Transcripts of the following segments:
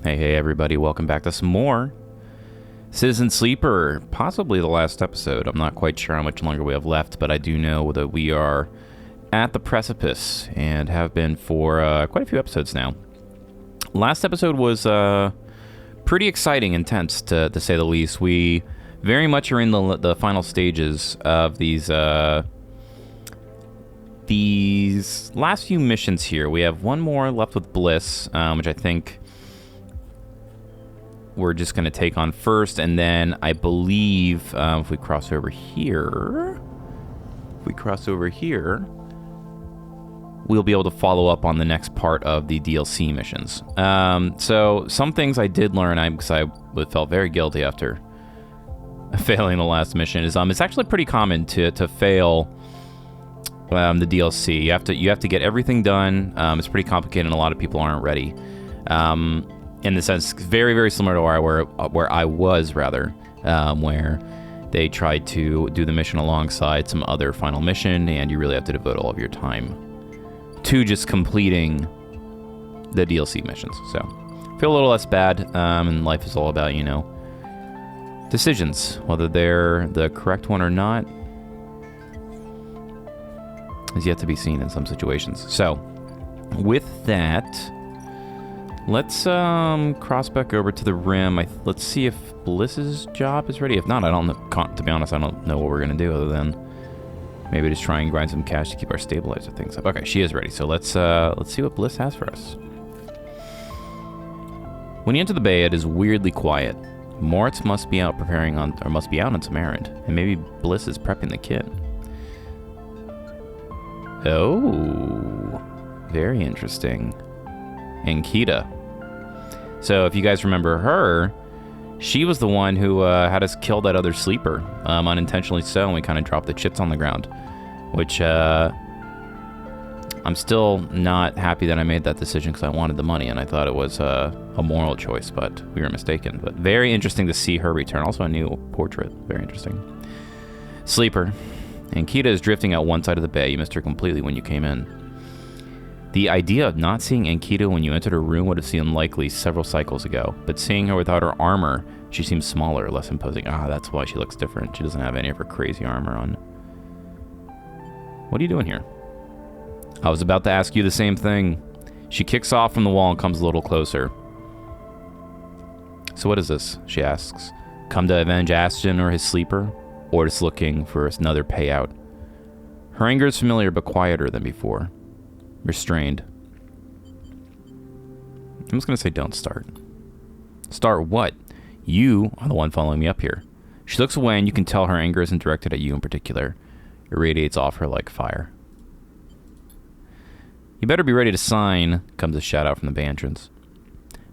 Hey everybody, welcome back to some more Citizen Sleeper, possibly the last episode. I'm not quite sure how much longer we have left, but I do know that we are at the precipice and have been for quite a few episodes now. Last episode was pretty exciting, intense to say the least. We very much are in the final stages of these last few missions here. We have one more left with Bliss, which I think we're just going to take on first, and then I believe if we cross over here, we'll be able to follow up on the next part of the DLC missions. So some things I did learn, because I felt very guilty after failing the last mission, is it's actually pretty common to fail the DLC. You have to get everything done. It's pretty complicated, and a lot of people aren't ready. In the sense, very, very similar to where I was, where they tried to do the mission alongside some other final mission, and you really have to devote all of your time to just completing the DLC missions. So, feel a little less bad, and life is all about, decisions. Whether they're the correct one or not is yet to be seen in some situations. So, with that, let's cross back over to the rim. Let's see if Bliss's job is ready. If not, I don't know. To be honest, I don't know what we're gonna do other than maybe just try and grind some cash to keep our stabilizer things up. Okay, she is ready. So let's see what Bliss has for us. When you enter the bay, it is weirdly quiet. Moritz must be out on some errand, and maybe Bliss is prepping the kit. Oh, very interesting. Ankita. So if you guys remember her, she was the one who had us kill that other sleeper, unintentionally so, and we kind of dropped the chits on the ground, which I'm still not happy that I made that decision because I wanted the money and I thought it was a moral choice, but we were mistaken. But very interesting to see her return. Also a new portrait. Very interesting. Sleeper. Ankita is drifting out one side of the bay. You missed her completely when you came in. The idea of not seeing Ankita when you entered her room would have seemed unlikely several cycles ago, but seeing her without her armor, she seems smaller, less imposing. That's why she looks different. She doesn't have any of her crazy armor on. What are you doing here? I was about to ask you the same thing. She kicks off from the wall and comes a little closer. So what is this? She asks. Come to avenge Ashton or his sleeper? Or just looking for another payout? Her anger is familiar but quieter than before. Restrained. I'm just going to say don't start. Start what? You are the one following me up here. She looks away and you can tell her anger isn't directed at you in particular. It radiates off her like fire. You better be ready to sign, comes a shout out from the bay entrance.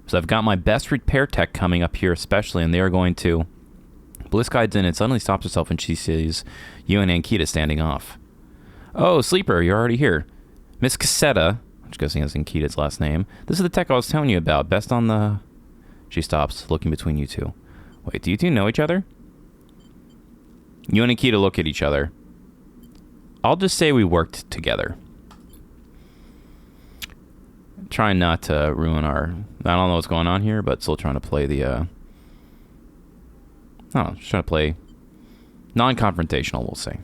So I've got my best repair tech coming up here especially, and they are going to... Bliss guides in and suddenly stops herself when she sees you and Ankita standing off. Oh, Sleeper, you're already here. Miss Cassetta, which I'm guessing is Ankita's last name. This is the tech I was telling you about. Best on the... She stops, looking between you two. Wait, do you two know each other? You and Ankita look at each other. I'll just say we worked together. Trying not to ruin our... I don't know what's going on here, but still trying to play the... I don't know, just trying to play non-confrontational, we'll say.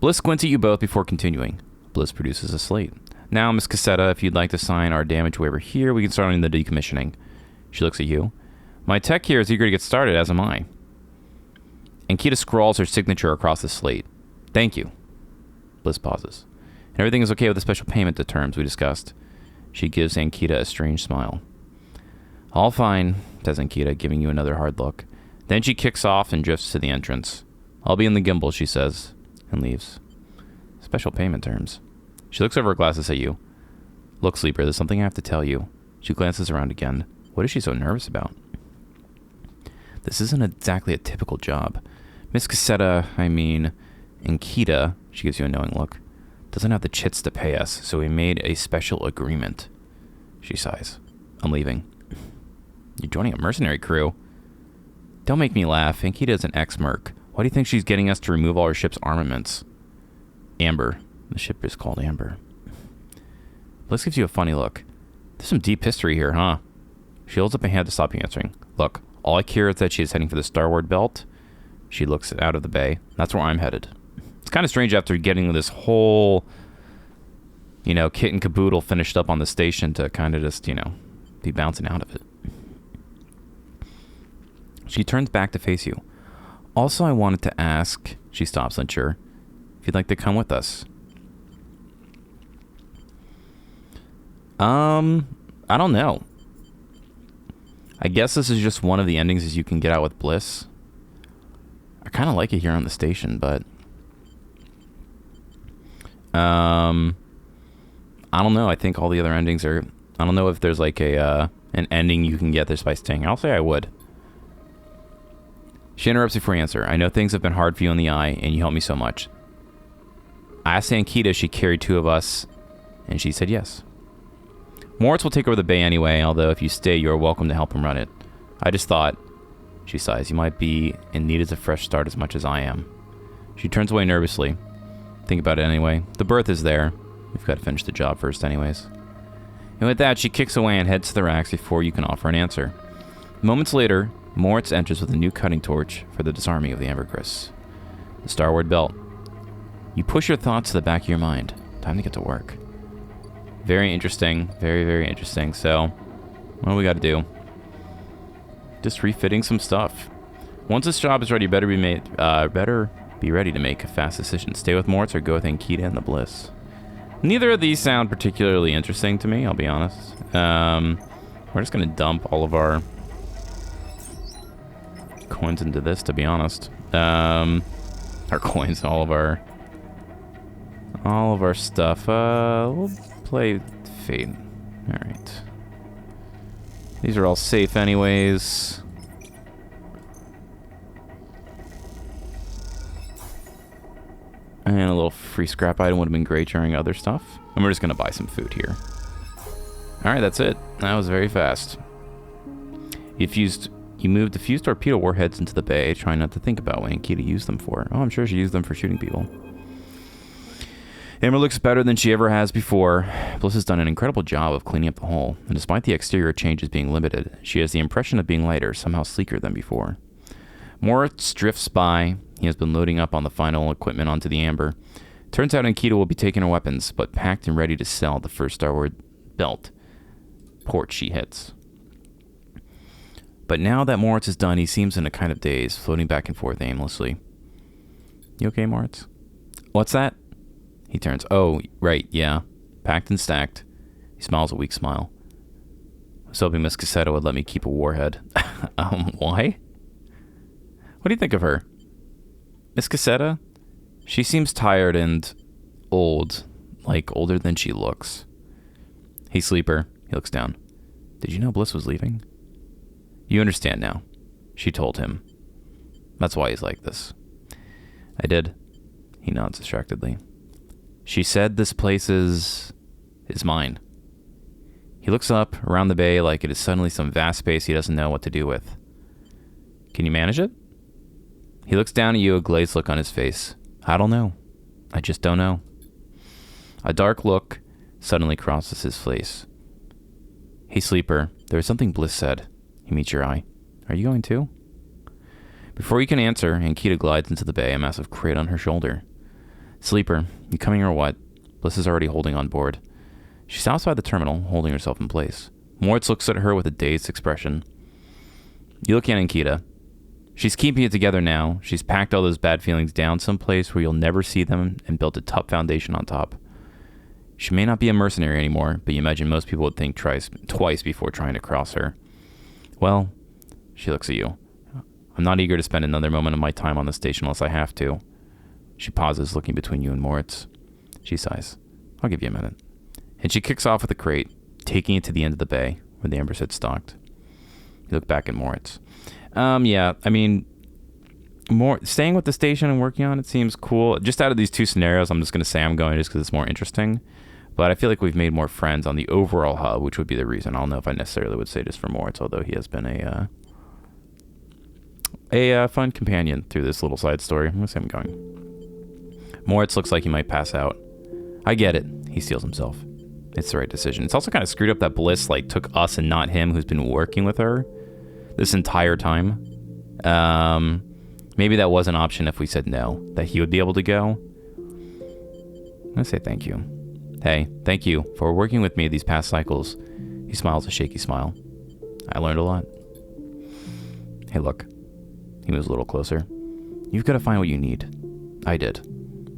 Bliss squints at you both before continuing. Bliss produces a slate. Now, Miss Cassetta, if you'd like to sign our damage waiver here, we can start on the decommissioning. She looks at you. My tech here is eager to get started, as am I. Ankita scrawls her signature across the slate. Thank you. Bliss pauses. And everything is okay with the special payment to terms we discussed. She gives Ankita a strange smile. All fine, says Ankita, giving you another hard look. Then she kicks off and drifts to the entrance. I'll be in the gimbal, she says, and leaves. Special payment terms. She looks over her glasses at you. Look, Sleeper, there's something I have to tell you. She glances around again. What is she so nervous about? This isn't exactly a typical job. Miss Cassetta, Ankita, she gives you a knowing look, doesn't have the chits to pay us, so we made a special agreement. She sighs. I'm leaving. You're joining a mercenary crew? Don't make me laugh. Ankita's an ex-merc. Why do you think she's getting us to remove all our ship's armaments? Amber. The ship is called Amber. Bliss gives you a funny look. There's some deep history here, huh? She holds up a hand to stop you answering. Look, all I care is that she is heading for the starboard belt. She looks out of the bay. That's where I'm headed. It's kind of strange after getting this whole, you know, kit and caboodle finished up on the station to kind of just, you know, be bouncing out of it. She turns back to face you. Also, I wanted to ask, she stops unsure, if you'd like to come with us. I don't know. I guess this is just one of the endings as you can get out with Bliss. I kind of like it here on the station, but I don't know. I think all the other endings are... I don't know if there's like a an ending you can get this by staying. I'll say I would. She interrupts before you answer. I know things have been hard for you in the eye, and you helped me so much. I asked Ankita if she carried 2 of us, and she said yes. Moritz will take over the bay anyway, although if you stay, you are welcome to help him run it. I just thought, she sighs, you might be in need of a fresh start as much as I am. She turns away nervously. Think about it anyway. The berth is there. We've got to finish the job first anyways. And with that, she kicks away and heads to the racks before you can offer an answer. Moments later, Moritz enters with a new cutting torch for the disarming of the ambergris. The starboard belt. You push your thoughts to the back of your mind. Time to get to work. Very interesting. Very, very interesting. So, what do we got to do? Just refitting some stuff. Once this job is ready, better be ready to make a fast decision. Stay with Moritz or go with Ankita and the Bliss. Neither of these sound particularly interesting to me, I'll be honest. We're just going to dump all of our coins into this, to be honest. Our coins, all of our stuff. We'll play Fate. Alright. These are all safe anyways. And a little free scrap item would have been great during other stuff. And we're just going to buy some food here. Alright, that's it. That was very fast. You moved the fused torpedo warheads into the bay, trying not to think about what Ankita used them for. Oh, I'm sure she used them for shooting people. Amber looks better than she ever has before. Bliss has done an incredible job of cleaning up the hull, and despite the exterior changes being limited, she has the impression of being lighter, somehow sleeker than before. Moritz drifts by. He has been loading up on the final equipment onto the Amber. Turns out Ankita will be taking her weapons, but packed and ready to sell the first starboard belt port she hits. But now that Moritz is done, he seems in a kind of daze, floating back and forth aimlessly. You okay, Moritz? What's that? He turns. Oh, right, yeah. Packed and stacked. He smiles a weak smile. I was hoping Miss Cassetta would let me keep a warhead. Why? What do you think of her? Miss Cassetta? She seems tired and old. Like, older than she looks. Hey, sleeper. He looks down. Did you know Bliss was leaving? You understand now. She told him. That's why he's like this. I did. He nods distractedly. She said this place is mine. He looks up around the bay like it is suddenly some vast space he doesn't know what to do with. Can you manage it? He looks down at you, a glazed look on his face. I don't know. I just don't know. A dark look suddenly crosses his face. Hey, sleeper, there is something Bliss said. He meets your eye. Are you going too? Before you can answer, Ankita glides into the bay, a massive crate on her shoulder. Sleeper, you coming or what? Bliss is already holding on board. She's outside the terminal, holding herself in place. Moritz looks at her with a dazed expression. You look at Ankita. She's keeping it together now. She's packed all those bad feelings down someplace where you'll never see them and built a tough foundation on top. She may not be a mercenary anymore, but you imagine most people would think twice before trying to cross her. Well, she looks at you. I'm not eager to spend another moment of my time on the station unless I have to. She pauses, looking between you and Moritz. She sighs. I'll give you a minute. And she kicks off with the crate, taking it to the end of the bay, where the Amber had stocked. You look back at Moritz. Yeah, I mean, staying with the station and working on it seems cool. Just out of these two scenarios, I'm just going to say I'm going just because it's more interesting. But I feel like we've made more friends on the overall hub, which would be the reason. I don't know if I necessarily would say this for Moritz, although he has been a fun companion through this little side story. I'm going to say I'm going. Moritz looks like he might pass out. I get it. He steels himself. It's the right decision. It's also kind of screwed up that Bliss like took us and not him, who's been working with her this entire time. Maybe that was an option if we said no, that he would be able to go. I'm gonna say thank you. Hey, thank you for working with me these past cycles. He smiles a shaky smile. I learned a lot. Hey, look. He moves a little closer. You've got to find what you need. I did.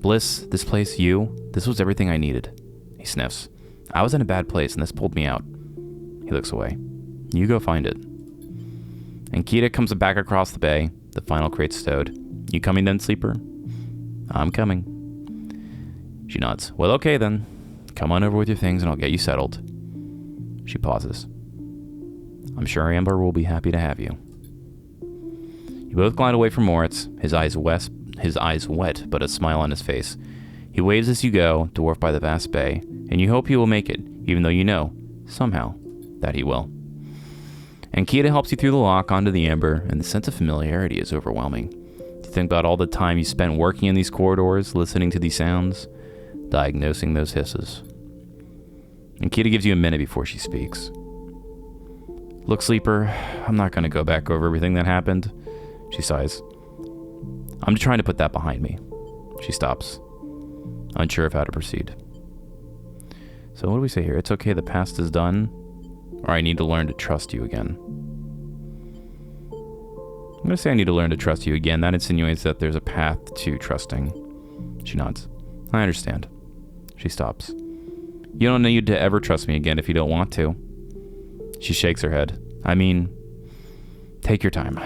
Bliss, this place, you, this was everything I needed. He sniffs. I was in a bad place and this pulled me out. He looks away. You go find it. And Kita comes back across the bay, the final crate stowed. You coming then, sleeper? I'm coming. She nods. Well, okay then. Come on over with your things and I'll get you settled. She pauses. I'm sure Amber will be happy to have you. You both glide away from Moritz, his eyes wet, but a smile on his face. He waves as you go, dwarfed by the vast bay, and you hope he will make it, even though you know, somehow, that he will. And Kita helps you through the lock onto the Amber, and the sense of familiarity is overwhelming. You think about all the time you spent working in these corridors, listening to these sounds, diagnosing those hisses. And Kita gives you a minute before she speaks. Look, sleeper, I'm not going to go back over everything that happened. She sighs. I'm trying to put that behind me. She stops, unsure of how to proceed. So what do we say here? It's okay, the past is done, or I need to learn to trust you again. I'm going to say I need to learn to trust you again. That insinuates that there's a path to trusting. She nods. I understand. She stops. You don't need to ever trust me again if you don't want to. She shakes her head. I mean, take your time.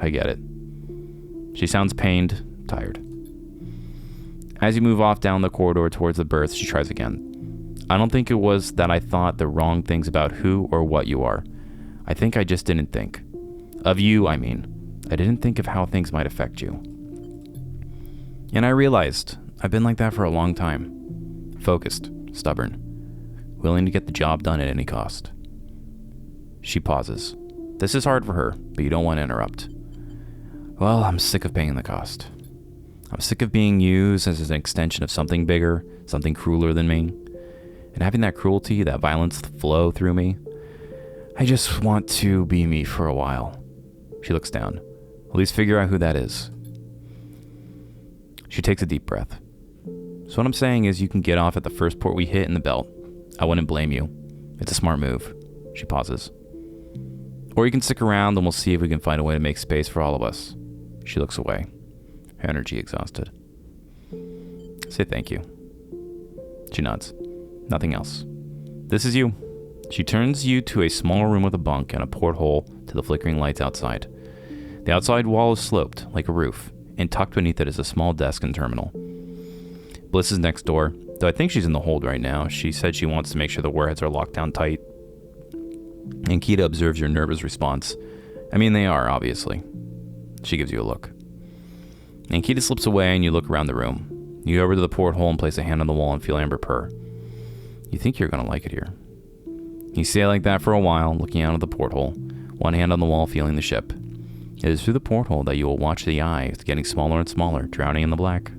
I get it. She sounds pained, tired. As you move off down the corridor towards the berth, she tries again. I don't think it was that I thought the wrong things about who or what you are. I think I just didn't think. Of you, I mean. I didn't think of how things might affect you. And I realized I've been like that for a long time. Focused, stubborn, willing to get the job done at any cost. She pauses. This is hard for her, but you don't want to interrupt. Well, I'm sick of paying the cost. I'm sick of being used as an extension of something bigger, something crueler than me, and having that cruelty, that violence flow through me. I just want to be me for a while. She looks down. At least figure out who that is. She takes a deep breath. So what I'm saying is you can get off at the first port we hit in the belt. I wouldn't blame you. It's a smart move. She pauses. Or you can stick around and we'll see if we can find a way to make space for all of us. She looks away, her energy exhausted. Say thank you. She nods. Nothing else. This is you. She turns you to a small room with a bunk and a porthole to the flickering lights outside. The outside wall is sloped, like a roof, and tucked beneath it is a small desk and terminal. Bliss is next door, though I think she's in the hold right now. She said she wants to make sure the warheads are locked down tight. And Kita observes your nervous response. I mean, they are, obviously. She gives you a look. And Kita slips away and you look around the room. You go over to the porthole and place a hand on the wall and feel Amber purr. You think you're going to like it here. You stay like that for a while, looking out of the porthole, one hand on the wall feeling the ship. It is through the porthole that you will watch the eye getting smaller and smaller, drowning in the black.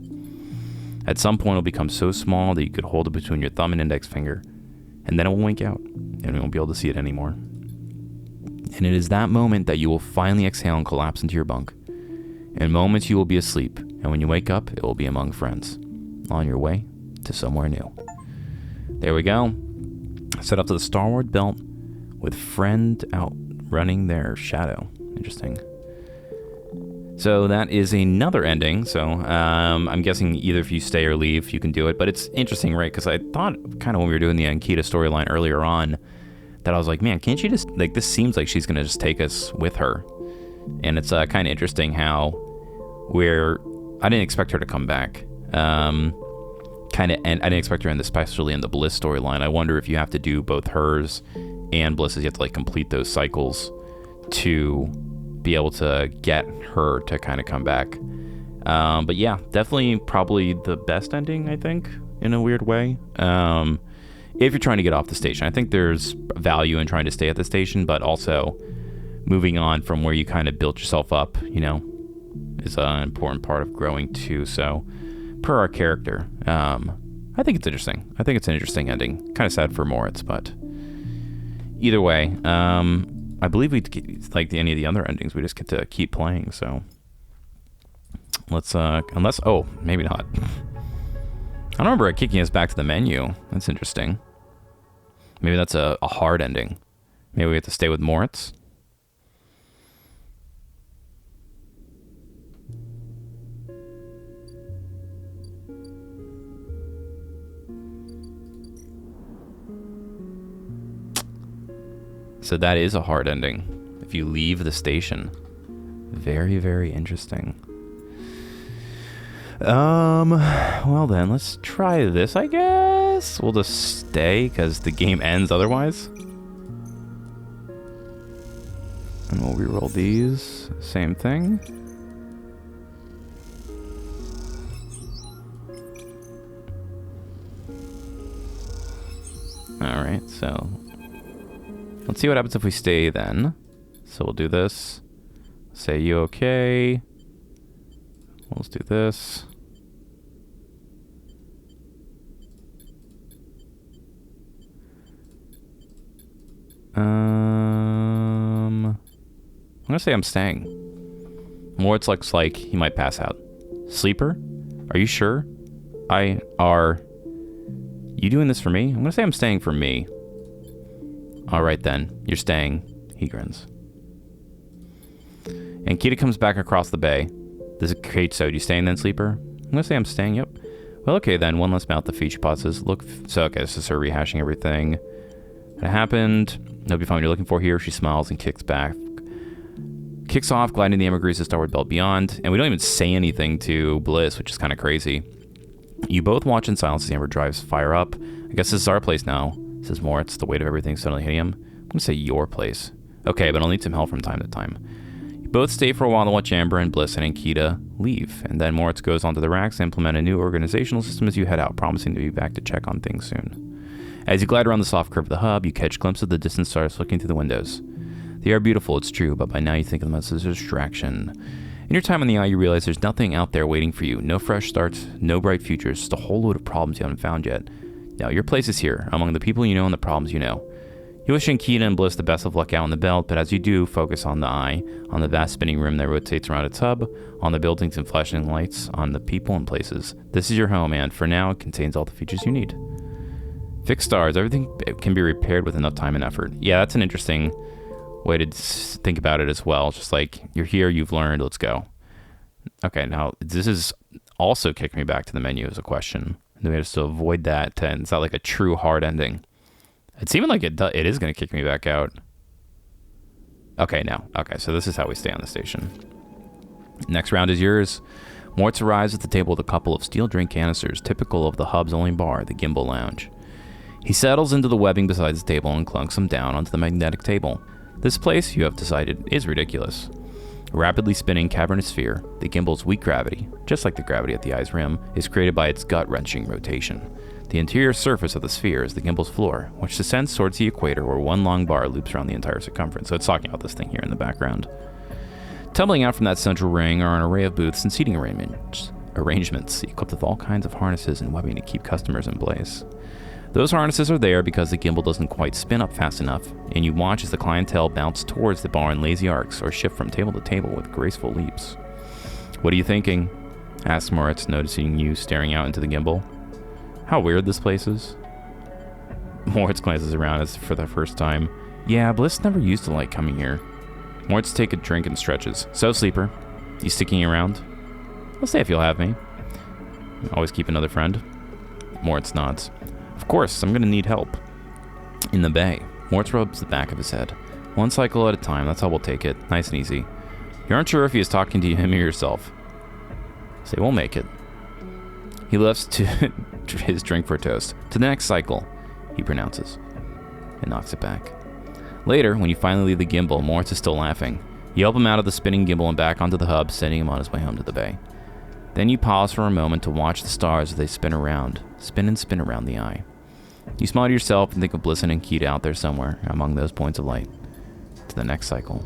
At some point it will become so small that you could hold it between your thumb and index finger, and then it will wink out, and you won't be able to see it anymore. And it is that moment that you will finally exhale and collapse into your bunk. In moments you will be asleep, and when you wake up, it will be among friends, on your way to somewhere new. There we go. Set up to the starboard belt with friend out running their shadow. Interesting. So that is another ending. So I'm guessing either if you stay or leave, you can do it. But it's interesting, right? Because I thought kind of when we were doing the Ankita storyline earlier on, that I was like, man, can't she just, like, this seems like she's going to just take us with her. And it's kind of interesting how I didn't expect her to come back. And I didn't expect her in, especially in the Bliss storyline. I wonder if you have to do both hers and Bliss's, you have to like complete those cycles to be able to get her to kind of come back. But yeah, definitely probably the best ending, I think, in a weird way. If you're trying to get off the station, I think there's value in trying to stay at the station, but also moving on from where you kind of built yourself up, you know, is an important part of growing too. So per our character, I think it's interesting. I think it's an interesting ending. Kind of sad for Moritz, but either way, I believe we like any of the other endings. We just get to keep playing. So let's unless maybe not. I don't remember it kicking us back to the menu. That's interesting. Maybe that's a hard ending. Maybe we have to stay with Moritz. So that is a hard ending. If you leave the station. Very, very interesting. Well then, let's try this, I guess. We'll just stay, because the game ends otherwise. And we'll reroll these. Same thing. Alright, so let's see what happens if we stay then. So we'll do this. Say you okay. Let's do this. I'm gonna say I'm staying. Moritz looks like he might pass out. Sleeper? Are you sure? Are you doing this for me? I'm gonna say I'm staying for me. Alright then, you're staying. He grins. And Kita comes back across the bay. This is great, so you staying then, Sleeper? I'm gonna say I'm staying, yep. Well, okay then, one less mouth the feature pot says, look, so okay, this is her rehashing everything that happened. Hope you find what you're looking for here. She smiles and kicks off, gliding the ambergris to starboard belt beyond, and we don't even say anything to Bliss, which is kind of crazy. You both watch in silence as the amber drives fire up. I guess this is our place now, says Moritz, the weight of everything suddenly hitting him. I'm gonna say your place. Okay, but I'll need some help from time to time. You both stay for a while to watch Amber and Bliss and Kita leave, and then Moritz goes onto the racks to implement a new organizational system as you head out, promising to be back to check on things soon. As you glide around the soft curve of the hub, you catch a glimpse of the distant stars looking through the windows. They are beautiful, it's true, but by now you think of them as a distraction. In your time on the eye, you realize there's nothing out there waiting for you. No fresh starts, no bright futures, just a whole load of problems you haven't found yet. Now, your place is here, among the people you know and the problems you know. You wish Kita and Bliss the best of luck out in the belt, but as you do, focus on the eye, on the vast spinning rim that rotates around its hub, on the buildings and flashing lights, on the people and places. This is your home, and for now, it contains all the features you need. Fixed stars, everything can be repaired with enough time and effort. Yeah, that's an interesting way to think about it as well. Just like, you're here, you've learned, let's go. Okay, now, this is also kicking me back to the menu as a question. And we have to avoid that. It's not like a true hard ending. It's even like it is going to kick me back out. Okay, no. Okay, so this is how we stay on the station. Next round is yours. Moritz arrives at the table with a couple of steel drink canisters, typical of the hub's only bar, the Gimbal Lounge. He settles into the webbing beside the table and clunks them down onto the magnetic table. This place, you have decided, is ridiculous. A rapidly spinning cavernous sphere, the gimbal's weak gravity, just like the gravity at the eye's rim, is created by its gut-wrenching rotation. The interior surface of the sphere is the gimbal's floor, which descends towards the equator where one long bar loops around the entire circumference. So it's talking about this thing here in the background. Tumbling out from that central ring are an array of booths and seating arrangements equipped with all kinds of harnesses and webbing to keep customers in place. Those harnesses are there because the gimbal doesn't quite spin up fast enough, and you watch as the clientele bounce towards the bar in lazy arcs or shift from table to table with graceful leaps. What are you thinking? Asks Moritz, noticing you staring out into the gimbal. How weird this place is. Moritz glances around as for the first time. Yeah, Bliss never used to like coming here. Moritz takes a drink and stretches. So, Sleeper, you sticking around? I'll stay if you'll have me. Always keep another friend. Moritz nods. Of course, I'm gonna need help. In the bay, Moritz rubs the back of his head. One cycle at a time, that's how we'll take it. Nice and easy. You aren't sure if he is talking to him or yourself. Say, we'll make it. He lifts to his drink for a toast. To the next cycle, he pronounces, and knocks it back. Later, when you finally leave the gimbal, Moritz is still laughing. You help him out of the spinning gimbal and back onto the hub, sending him on his way home to the bay. Then you pause for a moment to watch the stars as they spin and spin around the eye. You smile to yourself and think of Bliss and Kita out there somewhere among those points of light. To the next cycle.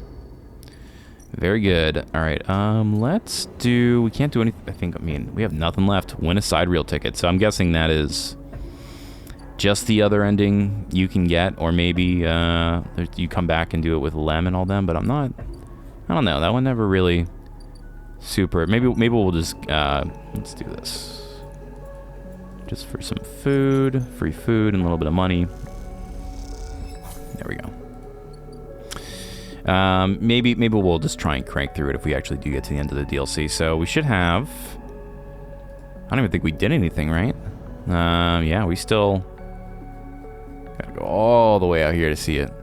Very good. All right. Let's do... We can't do anything. I mean, we have nothing left. Win a side reel ticket. So I'm guessing that is just the other ending you can get. Or maybe you come back and do it with Lem and all them. But I'm not... I don't know. That one never really super... Maybe we'll just... let's do this. Just for some food. Free food and a little bit of money. There we go. Maybe we'll just try and crank through it if we actually do get to the end of the DLC. So we should have... I don't even think we did anything, right? Yeah, we still... Gotta go all the way out here to see it.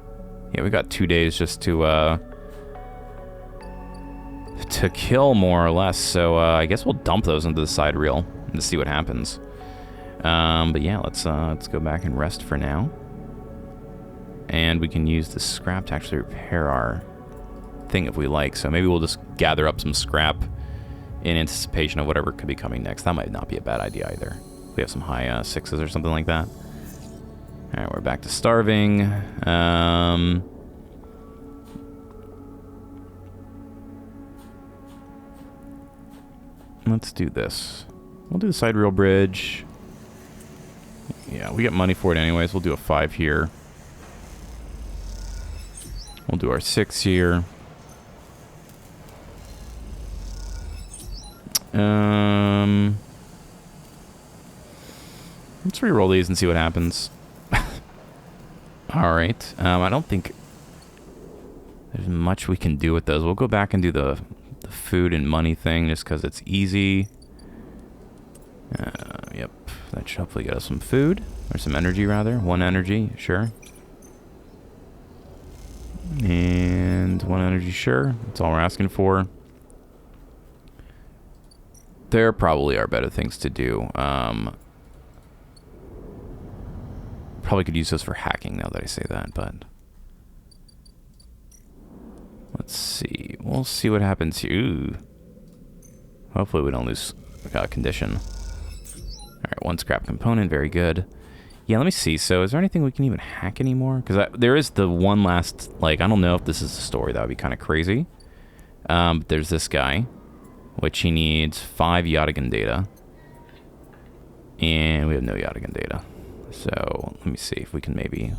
Yeah, we got 2 days just to kill, more or less. So I guess we'll dump those into the side reel and see what happens. But yeah, let's go back and rest for now. And we can use the scrap to actually repair our thing if we like. So maybe we'll just gather up some scrap in anticipation of whatever could be coming next. That might not be a bad idea either. We have some high 6s or something like that. Alright, we're back to starving. Let's do this. We'll do the side reel bridge. Yeah, we get money for it anyways. We'll do a 5 here. We'll do our 6 here. Let's re-roll these and see what happens. Alright. I don't think there's much we can do with those. We'll go back and do the food and money thing just because it's easy. Yep. That should hopefully get us some food. Or some energy, rather. 1 energy, sure. And 1 energy, sure. That's all we're asking for. There probably are better things to do. Probably could use those for hacking now that I say that, but... Let's see. We'll see what happens here. Ooh. Hopefully we don't lose condition. Alright, 1 scrap component. Very good. Yeah, let me see. So is there anything we can even hack anymore? Because there is the one last... Like, I don't know if this is a story. That would be kind of crazy. But there's this guy, which he needs 5 Yadigan data. And we have no Yadigan data. So let me see if we can maybe...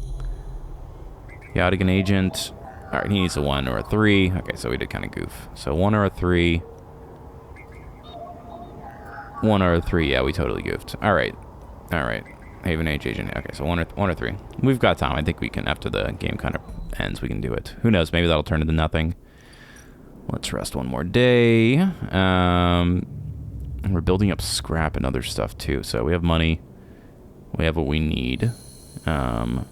Yadigan agent... Alright, he needs a 1 or a 3. Okay, so we did kind of goof. So 1 or a 3. 1 or a 3. Yeah, we totally goofed. Alright. Alright. Haven Age agent. Okay, so 1 or 3. We've got time. I think we can, after the game kind of ends, we can do it. Who knows? Maybe that'll turn into nothing. Let's rest 1 more day. And we're building up scrap and other stuff too. So we have money. We have what we need. We're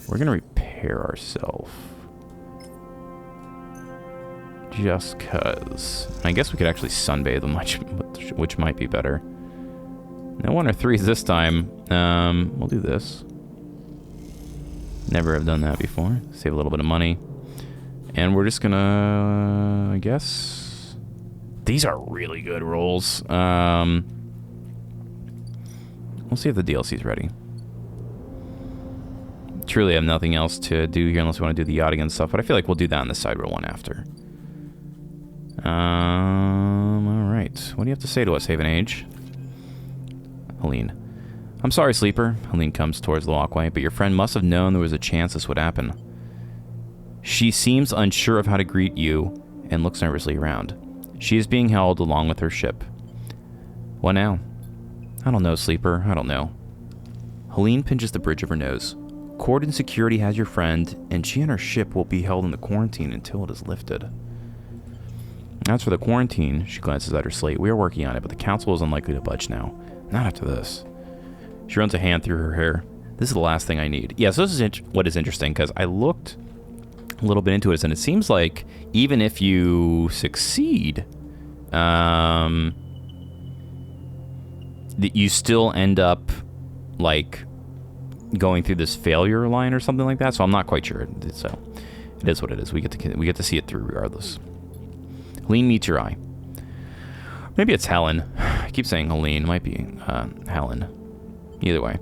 going to repair ourselves. Just cause. I guess we could actually sunbathe them, which might be better. No 1 or 3s this time. We'll do this. Never have done that before. Save a little bit of money. And we're just gonna... I guess... These are really good rolls. We'll see if the DLC's ready. Truly have nothing else to do here unless we want to do the Yachting stuff, but I feel like we'll do that on the side row one after. Alright. What do you have to say to us, Haven Age? Helene. I'm sorry, Sleeper. Helene comes towards the walkway, but your friend must have known there was a chance this would happen. She seems unsure of how to greet you and looks nervously around. She is being held along with her ship. What now? I don't know, Sleeper. I don't know. Helene pinches the bridge of her nose. Cordon Security has your friend, and she and her ship will be held in the quarantine until it is lifted. As for the quarantine, she glances at her slate. We are working on it, but the council is unlikely to budge now. Not after this. She runs a hand through her hair. This is the last thing I need. Yeah, so this is what is interesting, because I looked a little bit into it, and it seems like even if you succeed, that you still end up, like, going through this failure line or something like that. So I'm not quite sure. So it is what it is. We get to see it through regardless. Helene meets your eye. Maybe it's Helen. I keep saying Helene. It might be Helen. Either way.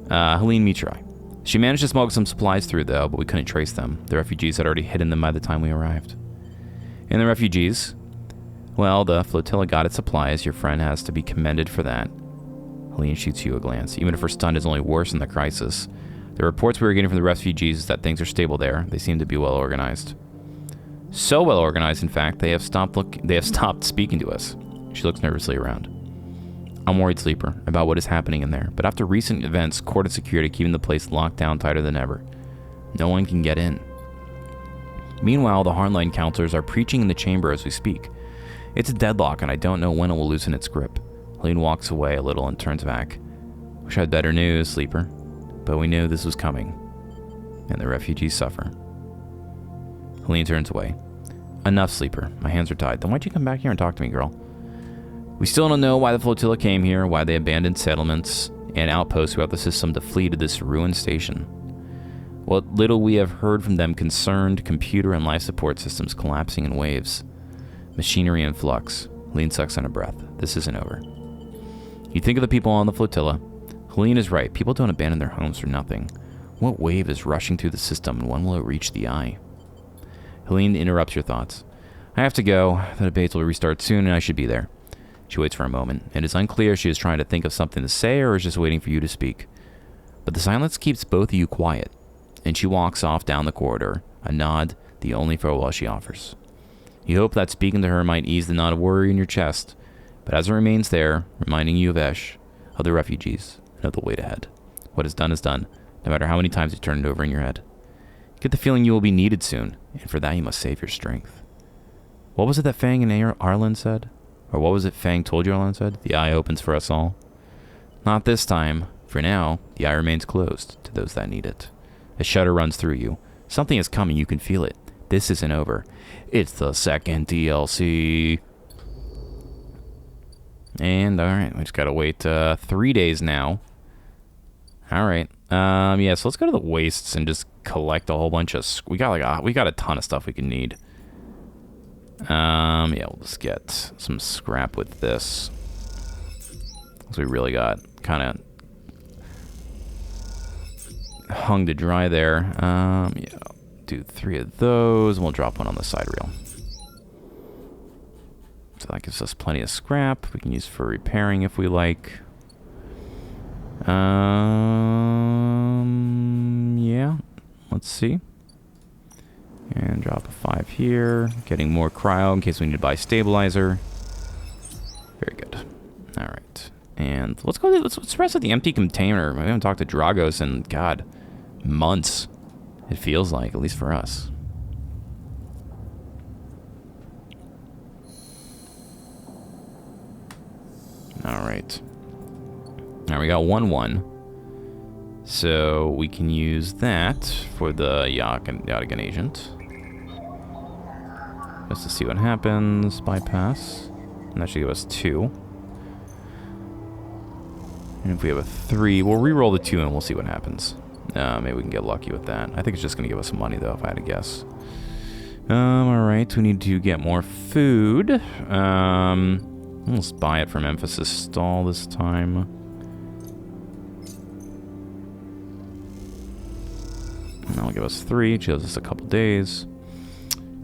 Helene meets your eye. She managed to smuggle some supplies through, though, but we couldn't trace them. The refugees had already hidden them by the time we arrived. And the refugees? Well, the flotilla got its supplies. Your friend has to be commended for that. Helene shoots you a glance. Even if her stun is only worse than the crisis. The reports we were getting from the refugees is that things are stable there. They seem to be well organized. So well organized, in fact, they have stopped speaking to us. She looks nervously around. I'm worried, Sleeper, about what is happening in there. But after recent events, corded security keeping the place locked down tighter than ever. No one can get in. Meanwhile, the hardline counselors are preaching in the chamber as we speak. It's a deadlock, and I don't know when it will loosen its grip. Helene walks away a little and turns back. Wish I had better news, Sleeper. But we knew this was coming. And the refugees suffer. Helene turns away. Enough, Sleeper. My hands are tied. Then why'd you come back here and talk to me, girl? We still don't know why the flotilla came here, why they abandoned settlements and outposts throughout the system to flee to this ruined station. What little we have heard from them concerned computer and life support systems collapsing in waves. Machinery in flux. Helene sucks in a breath. This isn't over. You think of the people on the flotilla. Helene is right. People don't abandon their homes for nothing. What wave is rushing through the system, and when will it reach the eye? Helene interrupts your thoughts. I have to go. The debates will restart soon, and I should be there. She waits for a moment. It is unclear if she is trying to think of something to say or is just waiting for you to speak. But the silence keeps both of you quiet, and she walks off down the corridor, a nod, the only farewell she offers. You hope that speaking to her might ease the knot of worry in your chest, but as it remains there, reminding you of Esh, of the refugees, and of the wait ahead. What is done, no matter how many times you turn it over in your head. Get the feeling you will be needed soon, and for that you must save your strength. What was it that Fang and Arlen said? Or what was it Fang told you Arlen said? The eye opens for us all. Not this time. For now, the eye remains closed to those that need it. A shudder runs through you. Something is coming, you can feel it. This isn't over. It's the second DLC. And, alright, we just gotta wait 3 days now. Alright. Yeah, so let's go to the wastes and just collect a whole bunch of... We got a ton of stuff we can need. Yeah, we'll just get some scrap with this. So we really got kind of hung to dry there. Yeah, do 3 of those, and we'll drop one on the side reel. So that gives us plenty of scrap we can use for repairing if we like. Yeah, let's see. And drop a 5 here. Getting more cryo in case we need to buy stabilizer. Very good. All right. And let's go. Let's rest at the empty container. We haven't talked to Dragos in, God, months. It feels like, at least for us. All right. Now we got 1-1. So we can use that for the Yadigan agent. Just to see what happens. Bypass. And that should give us 2. And if we have a 3, we'll re-roll the 2 and we'll see what happens. Maybe we can get lucky with that. I think it's just going to give us some money, though, if I had to guess. Alright, we need to get more food. Let's buy it from Emphasis Stall this time. And that'll give us 3. It gives us a couple days.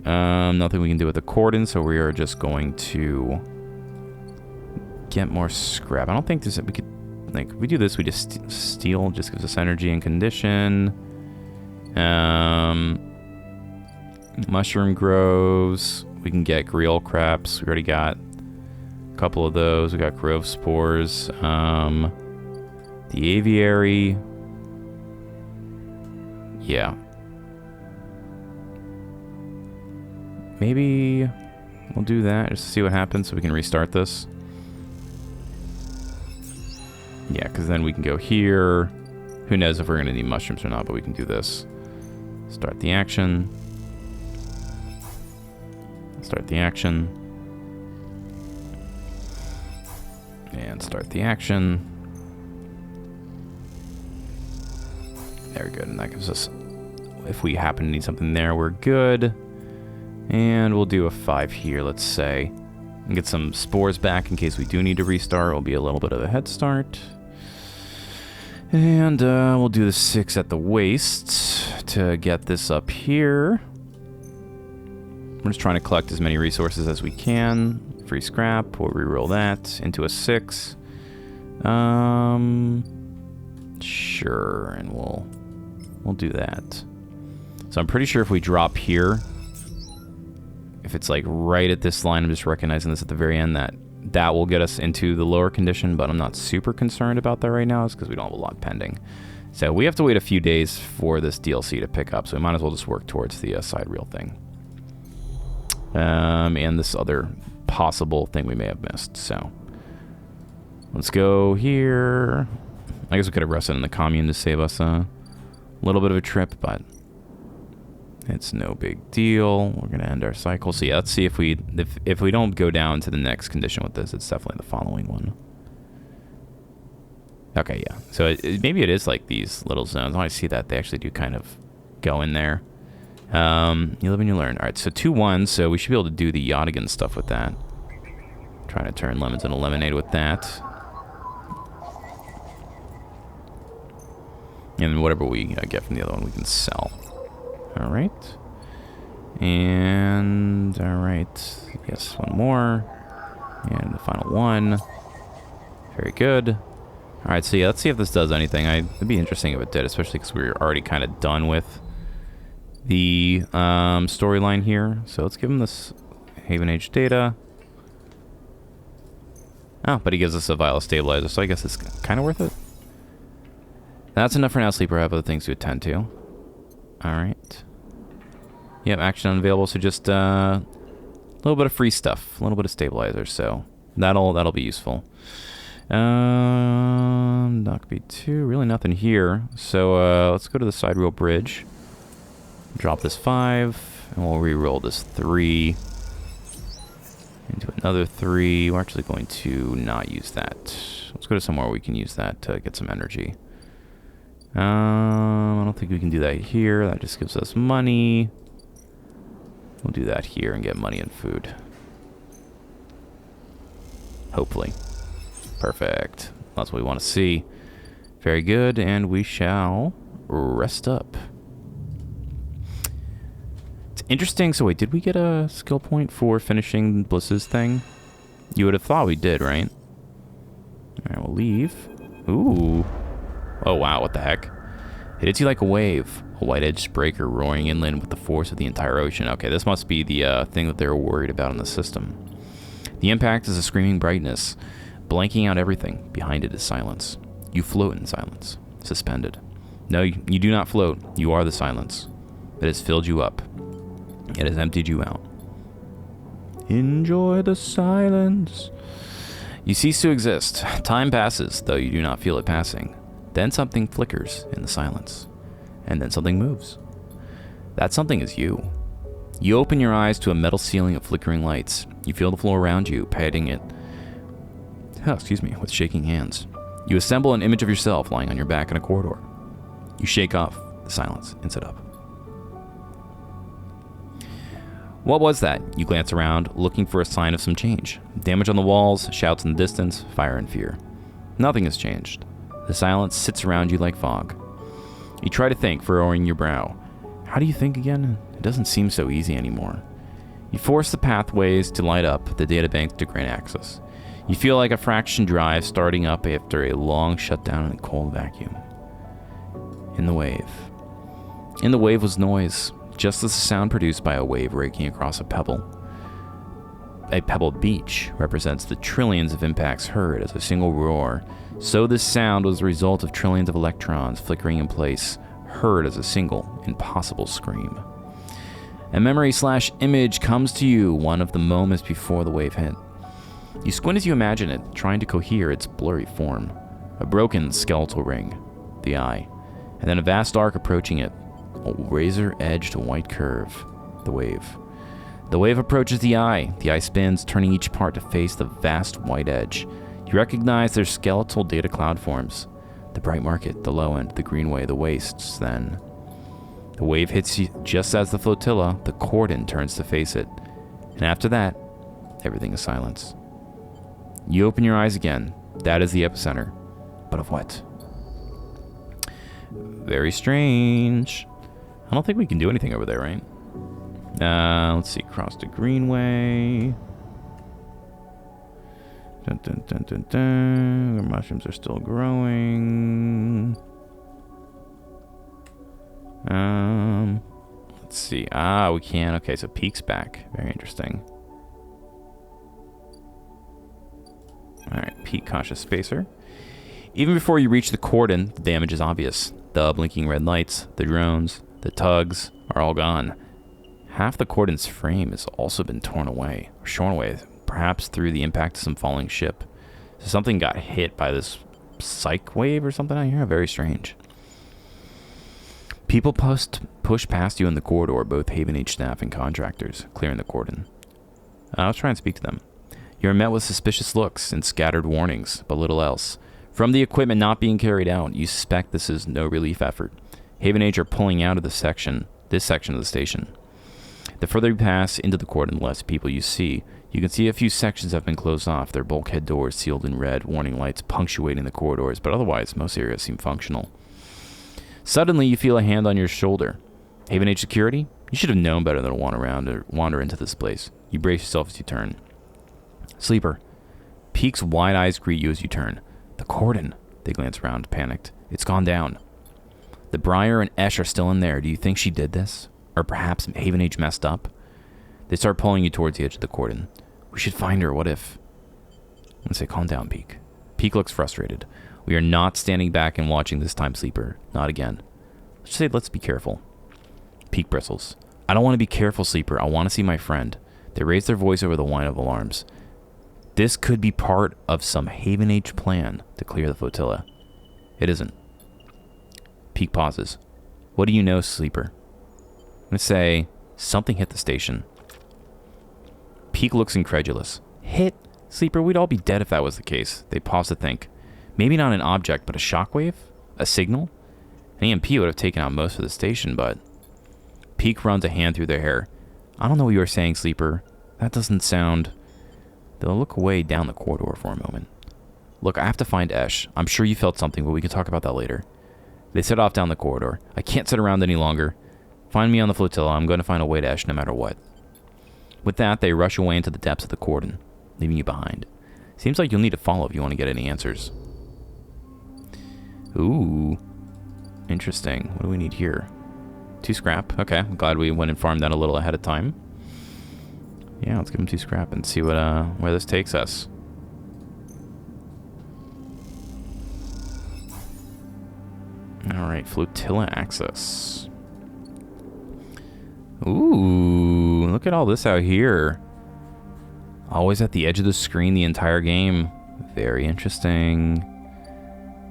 Nothing we can do with the cordon, so we are just going to get more scrap. I don't think we could, like, if we do this, we just steal, just gives us energy and condition. Mushroom groves. We can get Griol craps. We already got a couple of those. We got grove spores. The aviary. Yeah. Maybe we'll do that just to see what happens so we can restart this. Yeah, because then we can go here. Who knows if we're going to need mushrooms or not, but we can do this. Start the action. Start the action. And start the action. Very good, and that gives us, if we happen to need something there, we're good. And we'll do a 5 here, let's say. And get some spores back in case we do need to restart. It'll be a little bit of a head start. And we'll do the 6 at the waist to get this up here. We're just trying to collect as many resources as we can. Free scrap. We'll reroll that into a 6. Sure, and we'll do that. So I'm pretty sure if we drop here, if it's like right at this line, I'm just recognizing this at the very end, that will get us into the lower condition, but I'm not super concerned about that right now. It's because we don't have a lot pending. So we have to wait a few days for this DLC to pick up, so we might as well just work towards the side reel thing. And this other possible thing we may have missed. So let's go here. I guess we could have rested in the commune to save us a little bit of a trip, but it's no big deal. We're going to end our cycle. So yeah, let's see if we don't go down to the next condition with this. It's definitely the following one. Okay, yeah. So maybe it is like these little zones. Oh, I see that. They actually do kind of go in there. You live and you learn. All right, so 2-1, so we should be able to do the Yodigan stuff with that. Trying to turn lemons into lemonade with that. And whatever we get from the other one, we can sell. All right. And, all right. Yes, one more. And the final one. Very good. All right, so yeah, let's see if this does anything. It'd be interesting if it did, especially because we were already kind of done with the storyline here. So let's give him this Haven Age data. Oh, but he gives us a vial of stabilizer, so I guess it's kind of worth it. That's enough for now, Sleeper. I have other things to attend to. All right. Yep, action unavailable, so just a little bit of free stuff, a little bit of stabilizer, so that'll be useful. Dock B2, really nothing here. So let's go to the side reel bridge. Drop this 5, and we'll re-roll this 3 into another 3. We're actually going to not use that. Let's go to somewhere where we can use that to get some energy. I don't think we can do that here. That just gives us money. We'll do that here and get money and food. Hopefully. Perfect. That's what we want to see. Very good, and we shall rest up. It's interesting. So wait, did we get a skill point for finishing Bliss's thing? You would have thought we did, right? All right, we'll leave. Ooh. Oh, wow, what the heck? It hits you like a wave. A white-edged breaker roaring inland with the force of the entire ocean. Okay, this must be the thing that they were worried about in the system. The impact is a screaming brightness, blanking out everything. Behind it is silence. You float in silence, suspended. No, you do not float. You are the silence. It has filled you up. It has emptied you out. Enjoy the silence. You cease to exist. Time passes, though you do not feel it passing. Then something flickers in the silence. And then something moves. That something is you. You open your eyes to a metal ceiling of flickering lights. You feel the floor around you, patting it with shaking hands. You assemble an image of yourself lying on your back in a corridor. You shake off the silence and sit up. What was that? You glance around, looking for a sign of some change. Damage on the walls, shouts in the distance, fire and fear. Nothing has changed. The silence sits around you like fog. You try to think, furrowing your brow. How do you think again? It doesn't seem so easy anymore. You force the pathways to light up, the databank to grant access. You feel like a fraction drive starting up after a long shutdown in a cold vacuum. In the wave. In the wave was noise, just as the sound produced by a wave raking across a pebble. A pebbled beach represents the trillions of impacts heard as a single roar. So this sound was the result of trillions of electrons flickering in place, heard as a single, impossible scream. A memory/image comes to you one of the moments before the wave hit. You squint as you imagine it, trying to cohere its blurry form. A broken skeletal ring, the eye, and then a vast arc approaching it, a razor-edged white curve, the wave. The wave approaches the eye spins, turning each part to face the vast white edge. You recognize their skeletal data cloud forms. The bright market, the low end, the greenway, the wastes, then. The wave hits you just as the flotilla, the cordon, turns to face it. And after that, everything is silence. You open your eyes again. That is the epicenter. But of what? Very strange. I don't think we can do anything over there, right? Let's see, cross the Greenway. Dun, dun, dun, dun, dun. The mushrooms are still growing. Let's see. We can. Okay, so Peak's back. Very interesting. Alright, Peak cautious spacer. Even before you reach the cordon, the damage is obvious. The blinking red lights, the drones, the tugs are all gone. Half the cordon's frame has also been torn away, or shorn away, perhaps through the impact of some falling ship. So something got hit by this psych wave or something out here. Very strange. People push past you in the corridor, both Haven H staff and contractors, clearing the cordon. I'll try and speak to them. You're met with suspicious looks and scattered warnings, but little else. From the equipment not being carried out, you suspect this is no relief effort. Haven H are pulling out of this section of the station. The further you pass into the cordon, the less people you see. You can see a few sections have been closed off, their bulkhead doors sealed in red, warning lights punctuating the corridors, but otherwise, most areas seem functional. Suddenly, you feel a hand on your shoulder. Haven H security? You should have known better than to wander into this place. You brace yourself as you turn. Sleeper. Peak's wide eyes greet you as you turn. The cordon. They glance around, panicked. It's gone down. The Briar and Esh are still in there. Do you think she did this? Or perhaps Haven H messed up? They start pulling you towards the edge of the cordon. We should find her. What if? I say, calm down, Peak. Peak looks frustrated. We are not standing back and watching this time, Sleeper. Not again. Let's be careful. Peak bristles. I don't want to be careful, Sleeper. I want to see my friend. They raise their voice over the whine of alarms. This could be part of some Haven H plan to clear the flotilla. It isn't. Peak pauses. What do you know, Sleeper? I'm going to say, something hit the station. Peak looks incredulous. Hit? Sleeper, we'd all be dead if that was the case. They pause to think. Maybe not an object, but a shockwave? A signal? An EMP would have taken out most of the station, but... Peak runs a hand through their hair. I don't know what you were saying, Sleeper. That doesn't sound... They'll look away down the corridor for a moment. Look, I have to find Esh. I'm sure you felt something, but we can talk about that later. They set off down the corridor. I can't sit around any longer. Find me on the flotilla. I'm going to find a way to Esh no matter what. With that, they rush away into the depths of the cordon, leaving you behind. Seems like you'll need to follow if you want to get any answers. Ooh. Interesting. What do we need here? 2 scrap. Okay, I'm glad we went and farmed that a little ahead of time. Yeah, let's give them 2 scrap and see what where this takes us. Alright, flotilla access. Ooh, look at all this out here. Always at the edge of the screen the entire game. Very interesting.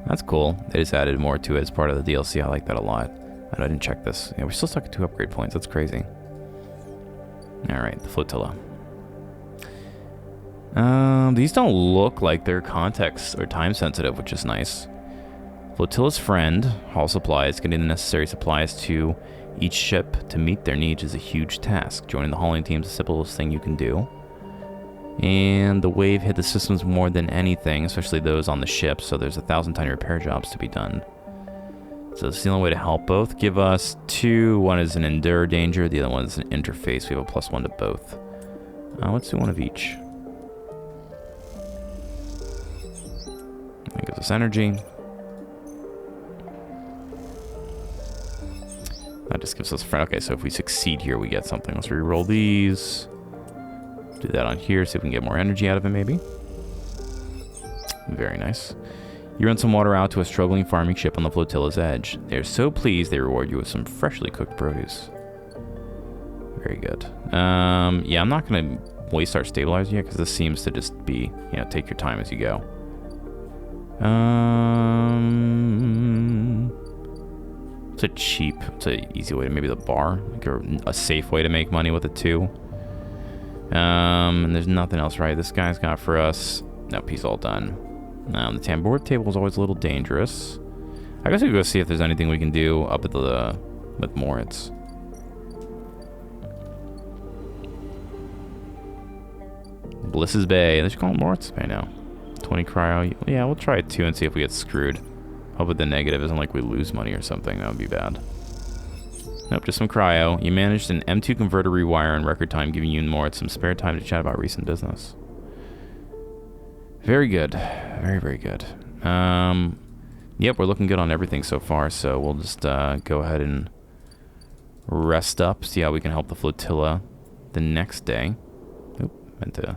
That's cool. They just added more to it as part of the DLC. I like that a lot. I didn't check this. Yeah, we're still stuck at 2 upgrade points. That's crazy. Alright, the flotilla. These don't look like they're context or time sensitive, which is nice. Flotilla's friend, haul supplies, getting the necessary supplies to each ship to meet their needs is a huge task. Joining the hauling team is the simplest thing you can do. And the wave hit the systems more than anything, especially those on the ship, so there's 1,000-ton repair jobs to be done. So it's the only way to help. Both give us 2. One is an endure danger, the other one is an interface. We have a +1 to both. Let's do one of each. That gives us energy. That just gives us friend. Okay, so if we succeed here, we get something. Let's re-roll these. Do that on here, see if we can get more energy out of it, maybe. Very nice. You run some water out to a struggling farming ship on the flotilla's edge. They are so pleased they reward you with some freshly cooked produce. Very good. Yeah, I'm not going to waste our stabilizer yet, because this seems to just be, you know, take your time as you go. It's an easy way to, maybe the bar, like a safe way to make money with it too. And there's nothing else, right? This guy's got for us. Nope, he's all done. The tambour table is always a little dangerous. I guess we could go see if there's anything we can do up at the with Moritz. Bliss's Bay. They should call it Moritz Bay now. 20 cryo. Yeah, we'll try it too and see if we get screwed. Hope with the negative isn't like we lose money or something. That would be bad. Nope, just some cryo. You managed an M2 converter rewire in record time, giving you and Mort some spare time to chat about recent business. Very good. Very, very good. Yep, we're looking good on everything so far, so we'll just go ahead and rest up, see how we can help the flotilla the next day. Oop, meant to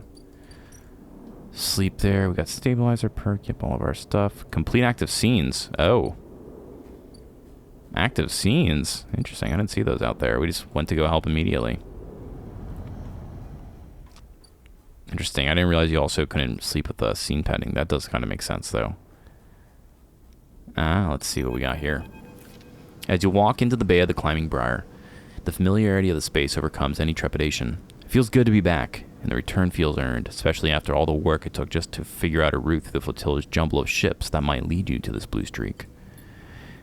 sleep there. We got stabilizer perk, yep, all of our stuff. Complete active scenes. Oh. Active scenes. Interesting, I didn't see those out there. We just went to go help immediately. Interesting. I didn't realize you also couldn't sleep with the scene pending. That does kind of make sense, though. Let's see what we got here. As you walk into the Bay of the Climbing Briar, the familiarity of the space overcomes any trepidation. It feels good to be back, and the return feels earned, especially after all the work it took just to figure out a route through the flotilla's jumble of ships that might lead you to this blue streak.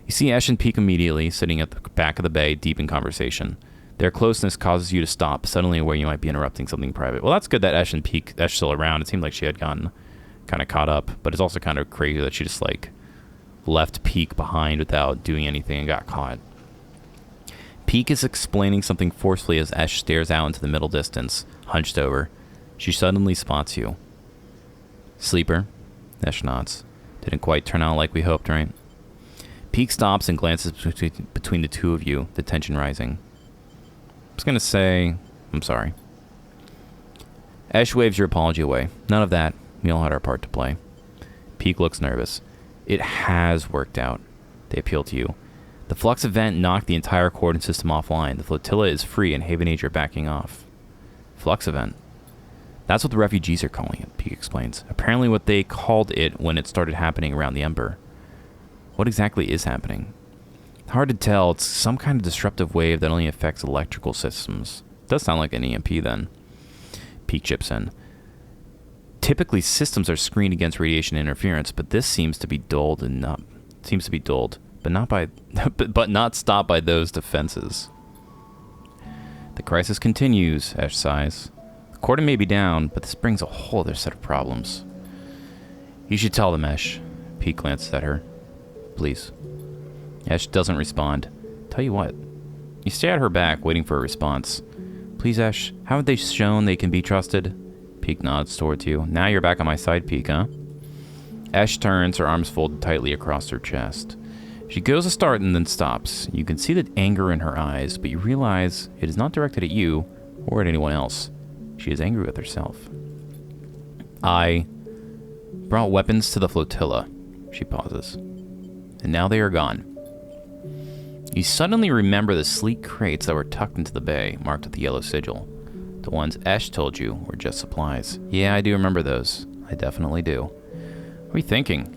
You see Esh and Peak immediately, sitting at the back of the bay, deep in conversation. Their closeness causes you to stop, suddenly aware you might be interrupting something private. Well, that's good that Esh still around. It seemed like she had gotten kind of caught up, but it's also kind of crazy that she just, like, left Peak behind without doing anything and got caught. Peak is explaining something forcefully as Esh stares out into the middle distance, hunched over. She suddenly spots you. Sleeper? Esh nods. Didn't quite turn out like we hoped, right? Peak stops and glances between the two of you, the tension rising. I was going to say, I'm sorry. Esh waves your apology away. None of that. We all had our part to play. Peak looks nervous. It has worked out. They appeal to you. The flux event knocked the entire coordinate system offline. The flotilla is free and Haven Age are backing off. Flux event. That's what the refugees are calling it, Peak explains. Apparently what they called it when it started happening around the Emperor. What exactly is happening? Hard to tell. It's some kind of disruptive wave that only affects electrical systems. Does sound like an EMP then. Peak chips in. Typically, systems are screened against radiation interference, but this seems to be dulled but not stopped by those defenses. The crisis continues, Esh sighs. The coordinate may be down, but this brings a whole other set of problems. You should tell them, Esh. Peak glances at her. Please. Esh doesn't respond. Tell you what. You stare at her back, waiting for a response. Please, Esh, haven't they shown they can be trusted? Peak nods towards you. Now you're back on my side, Peak, huh? Esh turns, her arms folded tightly across her chest. She goes to start and then stops. You can see the anger in her eyes, but you realize it is not directed at you or at anyone else. She is angry with herself. I brought weapons to the flotilla. She pauses. And now they are gone. You suddenly remember the sleek crates that were tucked into the bay, marked with the yellow sigil. The ones Esh told you were just supplies. Yeah, I do remember those. I definitely do. What are you thinking?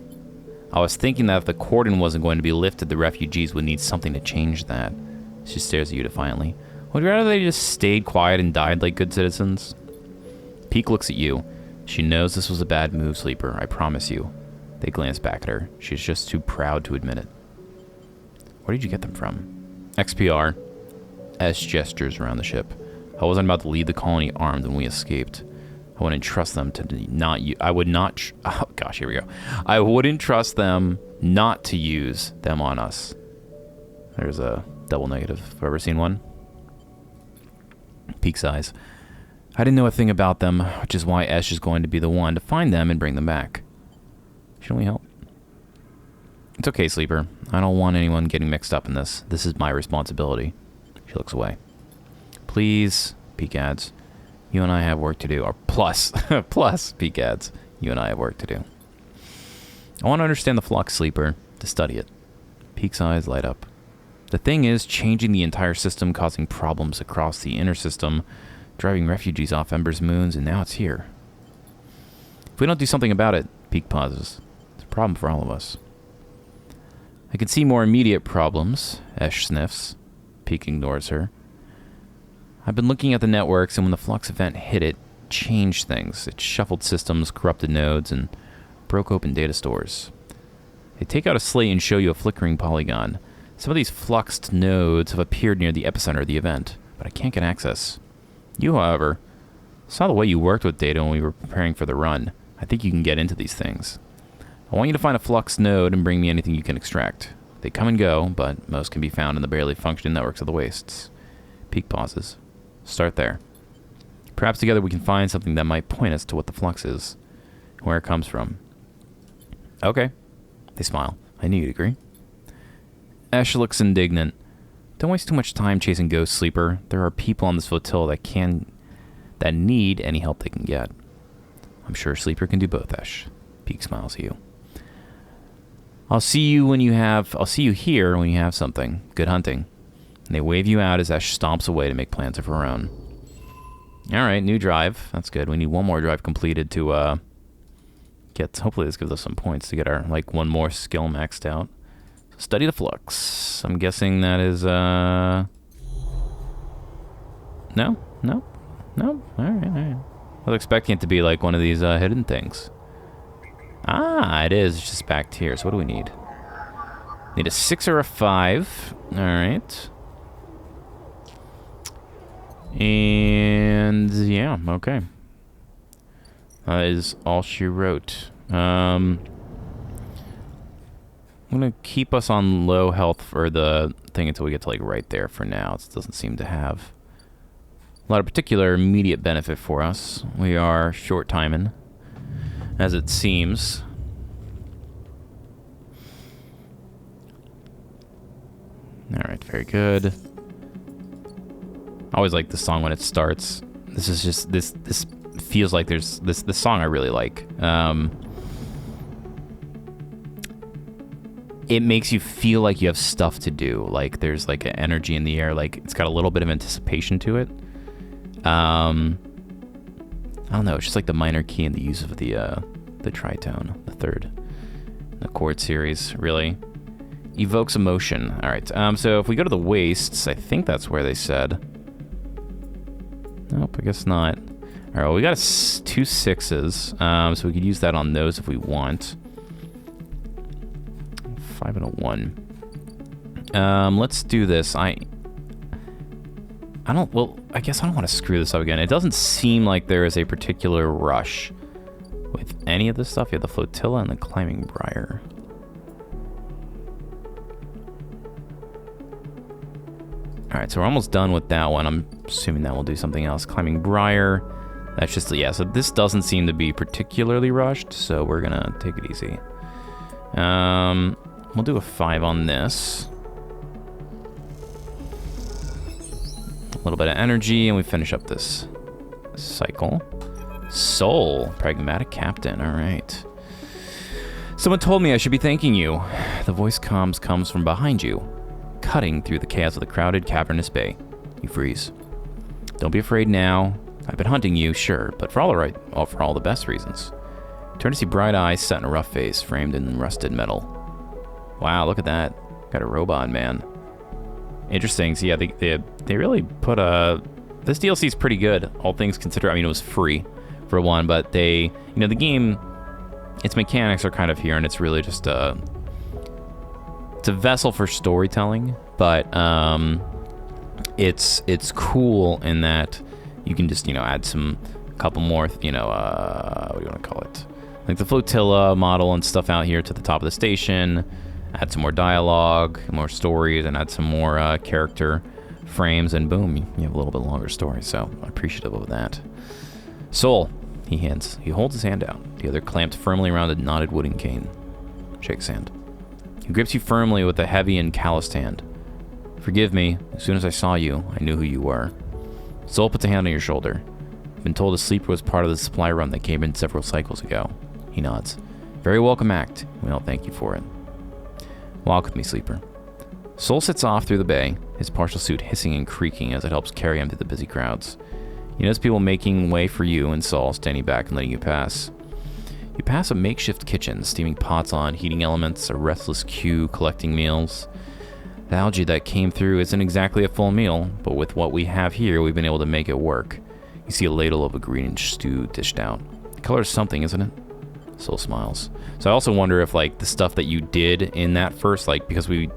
I was thinking that if the cordon wasn't going to be lifted, the refugees would need something to change that. She stares at you defiantly. Would you rather they just stayed quiet and died like good citizens? Peak looks at you. She knows this was a bad move, Sleeper, I promise you. They glance back at her. She's just too proud to admit it. Where did you get them from? XPR. Esh gestures around the ship. I wasn't about to leave the colony armed when we escaped. I wouldn't trust them to not use... oh, gosh, here we go. I wouldn't trust them not to use them on us. There's a double negative. Have you ever seen one? Peak sighs. I didn't know a thing about them, which is why Esh is going to be the one to find them and bring them back. Shouldn't we help? It's okay, Sleeper. I don't want anyone getting mixed up in this. This is my responsibility. She looks away. Please, Peak adds. You and I have work to do. Or plus, Peak adds. You and I have work to do. I want to understand the flux, Sleeper, to study it. Peak's eyes light up. The thing is, changing the entire system, causing problems across the inner system, driving refugees off Ember's moons, and now it's here. If we don't do something about it, Peak pauses. It's a problem for all of us. I can see more immediate problems, Esh sniffs. Peak ignores her. I've been looking at the networks, and when the flux event hit it, changed things. It shuffled systems, corrupted nodes, and broke open data stores. They take out a slate and show you a flickering polygon. Some of these fluxed nodes have appeared near the epicenter of the event, but I can't get access. You, however, saw the way you worked with data when we were preparing for the run. I think you can get into these things. I want you to find a flux node and bring me anything you can extract. They come and go, but most can be found in the barely functioning networks of the wastes. Peak pauses. Start there. Perhaps together we can find something that might point us to what the flux is, and where it comes from. Okay. They smile. I knew you'd agree. Ash looks indignant. Don't waste too much time chasing ghosts, Sleeper. There are people on this flotilla that need any help they can get. I'm sure Sleeper can do both, Ash. Peak smiles at you. I'll see you here when you have something. Good hunting. And they wave you out as Ash stomps away to make plans of her own. Alright, new drive. That's good. We need one more drive completed to hopefully this gives us some points to get our, one more skill maxed out. Study the flux. I'm guessing that is, No? Alright. I was expecting it to be like one of these hidden things. Ah, it is. It's just back here. So what do we need? Need a 6 or a 5. Alright. And yeah, okay. That is all she wrote. I'm gonna keep us on low health for the thing until we get to right there for now. It doesn't seem to have a lot of particular immediate benefit for us. We are short timing, as it seems. Alright, very good. I always like this song when it starts. This is just this feels like there's this song I really like. It makes you feel like you have stuff to do. Like there's an energy in the air. Like it's got a little bit of anticipation to it. I don't know. It's just like the minor key and the use of the tritone, the third, the chord series really evokes emotion. All right. So if we go to the wastes, I think that's where they said. Nope, I guess not. All right. Well, we got 2 6s, so we could use that on those if we want. 5 and a 1. Let's do this. I guess I don't want to screw this up again. It doesn't seem like there is a particular rush with any of this stuff. You have the flotilla and the climbing briar. Alright, so we're almost done with that one. I'm assuming that we'll do something else. Climbing briar. That's just, yeah, so this doesn't seem to be particularly rushed, so we're gonna take it easy. We'll do a 5 on this. A little bit of energy, and we finish up this cycle. Soul, pragmatic captain, alright. Someone told me I should be thanking you. The voice comes from behind you, cutting through the chaos of the crowded, cavernous bay. You freeze. Don't be afraid now. I've been hunting you, sure, but for all the best reasons. Turn to see bright eyes set in a rough face, framed in rusted metal. Wow, look at that. Got a robot, man. Interesting. So yeah, they really put this DLC is pretty good, all things considered. I mean, it was free for one, but the game, its mechanics are kind of here, and it's really just it's a vessel for storytelling, but it's cool in that you can just add a couple more what do you want to call it, like the flotilla model and stuff out here to the top of the station. Add some more dialogue, more stories, and add some more character frames, and boom, you have a little bit longer story. So I'm appreciative of that. Soul, he hints. He holds his hand out, the other clamped firmly around a knotted wooden cane. Shakes hand. He grips you firmly with a heavy and calloused hand. Forgive me. As soon as I saw you, I knew who you were. Soul puts a hand on your shoulder. I've been told a sleeper was part of the supply run that came in several cycles ago. He nods. Very welcome act. We all thank you for it. Walk with me, Sleeper. Soul sits off through the bay, his partial suit hissing and creaking as it helps carry him through the busy crowds. You notice people making way for you and Saul standing back and letting you pass. You pass a makeshift kitchen, steaming pots on heating elements, a restless queue collecting meals. The algae that came through isn't exactly a full meal, but with what we have here, we've been able to make it work. You see a ladle of a greenish stew dished out. The color is something, isn't it? Soul smiles. So I also wonder if the stuff that you did in that first, because we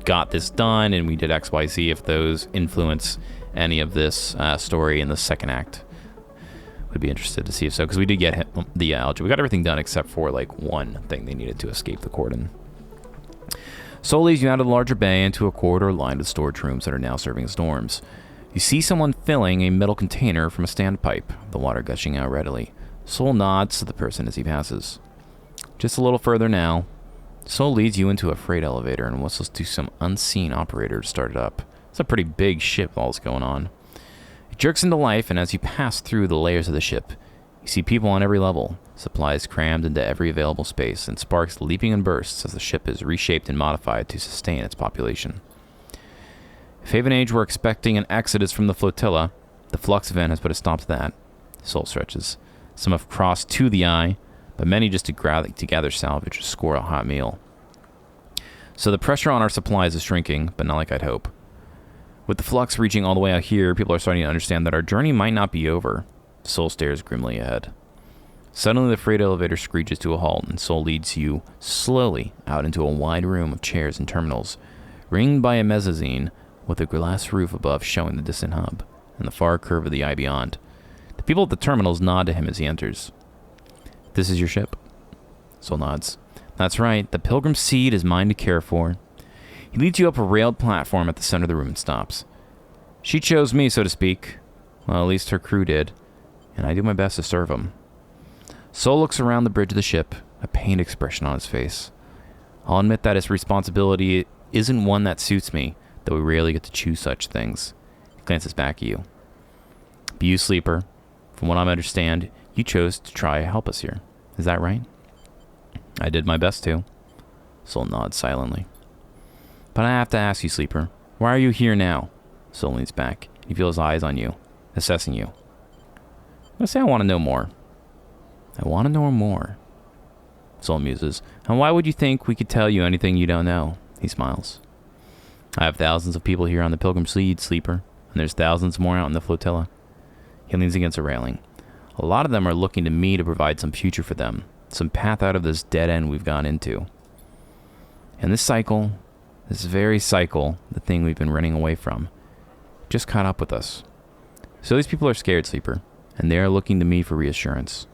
got this done and we did XYZ, if those influence any of this story in the second act. Would be interested to see if so, because we did get the algae. We got everything done except for one thing they needed to escape the cordon. Sol leads you out of the larger bay into a corridor lined with storage rooms that are now serving as dorms. You see someone filling a metal container from a standpipe, the water gushing out readily. Sol nods to the person as he passes. Just a little further now, Sol leads you into a freight elevator and whistles to some unseen operator to start it up. It's a pretty big ship with all this going on. It jerks into life, and as you pass through the layers of the ship, you see people on every level, supplies crammed into every available space, and sparks leaping in bursts as the ship is reshaped and modified to sustain its population. If Haven Age were expecting an exodus from the flotilla, the flux event has put a stop to that. Sol stretches. Some have crossed to the eye, but many just to gather salvage or score a hot meal. So the pressure on our supplies is shrinking, but not like I'd hope. With the flux reaching all the way out here, people are starting to understand that our journey might not be over. Sol stares grimly ahead. Suddenly, the freight elevator screeches to a halt, and Sol leads you slowly out into a wide room of chairs and terminals, ringed by a mezzanine with a glass roof above showing the distant hub, and the far curve of the eye beyond. The people at the terminals nod to him as he enters. This is your ship? Sol nods. That's right, the Pilgrim Seed is mine to care for. He leads you up a railed platform at the center of the room and stops. She chose me, so to speak. Well, at least her crew did, and I do my best to serve them. Sol looks around the bridge of the ship, a pained expression on his face. I'll admit that his responsibility isn't one that suits me, though we rarely get to choose such things. He glances back at you. But you, Sleeper, from what I understand, you chose to try to help us here. Is that right? I did my best to. Sol nods silently. But I have to ask you, Sleeper, why are you here now? Sol leans back. He feels eyes on you, assessing you. Let's say I want to know more. I want to know more. Sol muses. And why would you think we could tell you anything you don't know? He smiles. I have thousands of people here on the Pilgrim Seed, Sleeper, and there's thousands more out in the flotilla. He leans against a railing. A lot of them are looking to me to provide some future for them, some path out of this dead end we've gone into. And this cycle, this very cycle, the thing we've been running away from, just caught up with us. So these people are scared, Sleeper, and they are looking to me for reassurance.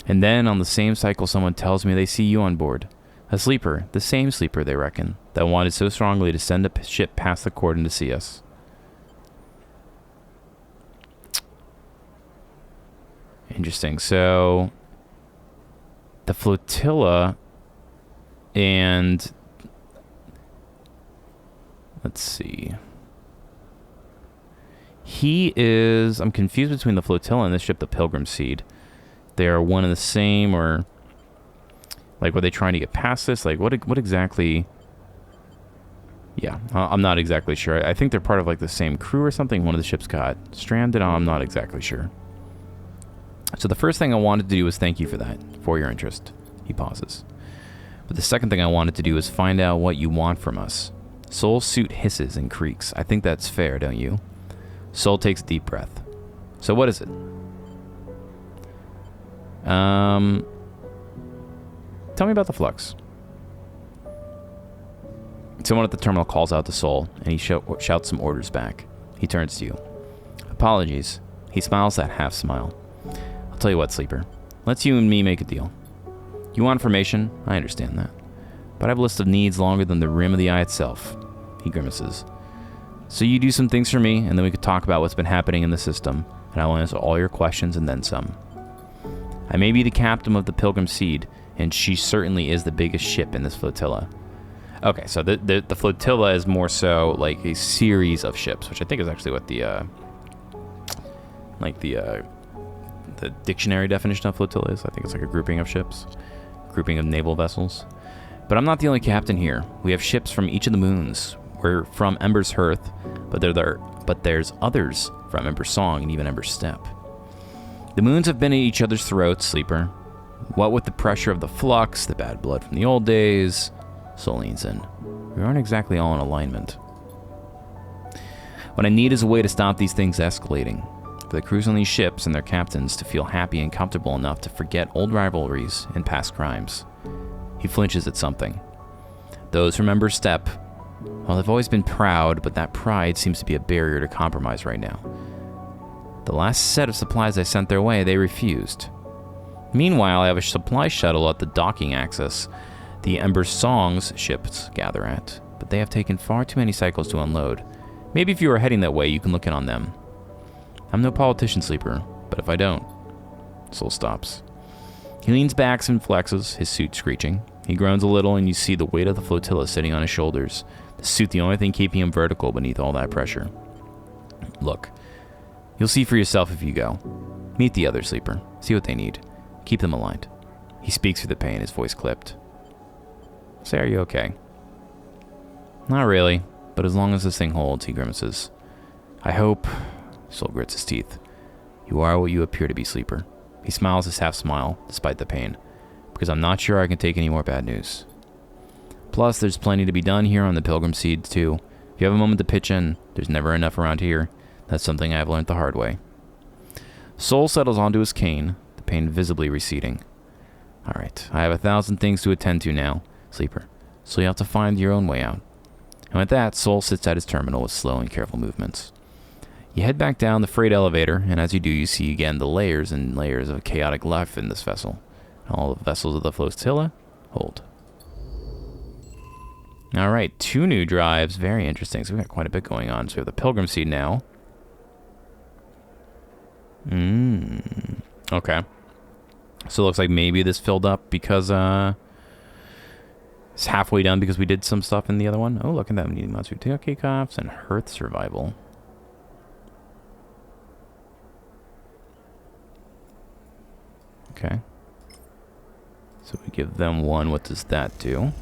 And then on the same cycle, someone tells me they see you on board. A Sleeper, the same Sleeper, they reckon, that wanted so strongly to send a ship past the cordon to see us. Interesting. So, the flotilla and... Let's see. He is... I'm confused between the flotilla and the ship, the Pilgrim Seed. They are one and the same, or... Like, were they trying to get past this? Like, what exactly... Yeah, I'm not exactly sure. I think they're part of, like, the same crew or something. One of the ships got stranded. I'm not exactly sure. So the first thing I wanted to do was thank you for that, for your interest. He pauses. But the second thing I wanted to do is find out what you want from us. Sol's suit hisses and creaks. I think that's fair, don't you? Sol takes a deep breath. So what is it? Tell me about the flux. Someone at the terminal calls out to Sol, and he shouts some orders back. He turns to you. Apologies. He smiles that half smile. I'll tell you what, Sleeper. Let's you and me make a deal. You want information? I understand that. But I have a list of needs longer than the rim of the eye itself. He grimaces. So you do some things for me, and then we could talk about what's been happening in the system, and I will answer all your questions and then some. I may be the captain of the Pilgrim Seed, and she certainly is the biggest ship in this flotilla. Okay, so the flotilla is more so like a series of ships, which I think is actually what the dictionary definition of flotilla is. I think it's like a grouping of ships, grouping of naval vessels. But I'm not the only captain here. We have ships from each of the moons. We're from Ember's Hearth, but there's others from Ember's Song and even Ember's Step. The moons have been at each other's throats, Sleeper. What with the pressure of the flux, the bad blood from the old days, Sol leans in. We aren't exactly all in alignment. What I need is a way to stop these things escalating. For the crews on these ships and their captains to feel happy and comfortable enough to forget old rivalries and past crimes. He flinches at something. Those from Ember's Step, well, they've always been proud, but that pride seems to be a barrier to compromise right now. The last set of supplies I sent their way, they refused. Meanwhile, I have a supply shuttle at the docking axis the Ember Song's ships gather at, but they have taken far too many cycles to unload. Maybe if you were heading that way, you can look in on them. I'm no politician, Sleeper, but if I don't... Sol stops. He leans back and flexes, his suit screeching. He groans a little, and you see the weight of the flotilla sitting on his shoulders, the suit the only thing keeping him vertical beneath all that pressure. Look, you'll see for yourself if you go. Meet the other, Sleeper. See what they need. Keep them aligned. He speaks through the pain, his voice clipped. Say, are you okay? Not really, but as long as this thing holds, he grimaces. I hope... Sol grits his teeth. You are what you appear to be, Sleeper. He smiles his half-smile, despite the pain, because I'm not sure I can take any more bad news. Plus, there's plenty to be done here on the Pilgrim Seed, too. If you have a moment to pitch in, there's never enough around here. That's something I've learned the hard way. Sol settles onto his cane, the pain visibly receding. All right, I have 1,000 things to attend to now, Sleeper, so you have to find your own way out. And with that, Sol sits at his terminal with slow and careful movements. You head back down the freight elevator, and as you do, you see again the layers and layers of chaotic life in this vessel. All the vessels of the flotilla hold. All right, 2 new drives. Very interesting. So we've got quite a bit going on. So we have the Pilgrim Seed now. Okay. So it looks like maybe this filled up because it's halfway done because we did some stuff in the other one. Oh, look at that. Needing monster takeoffs and Hearth survival. Okay. So we give them 1. What does that do?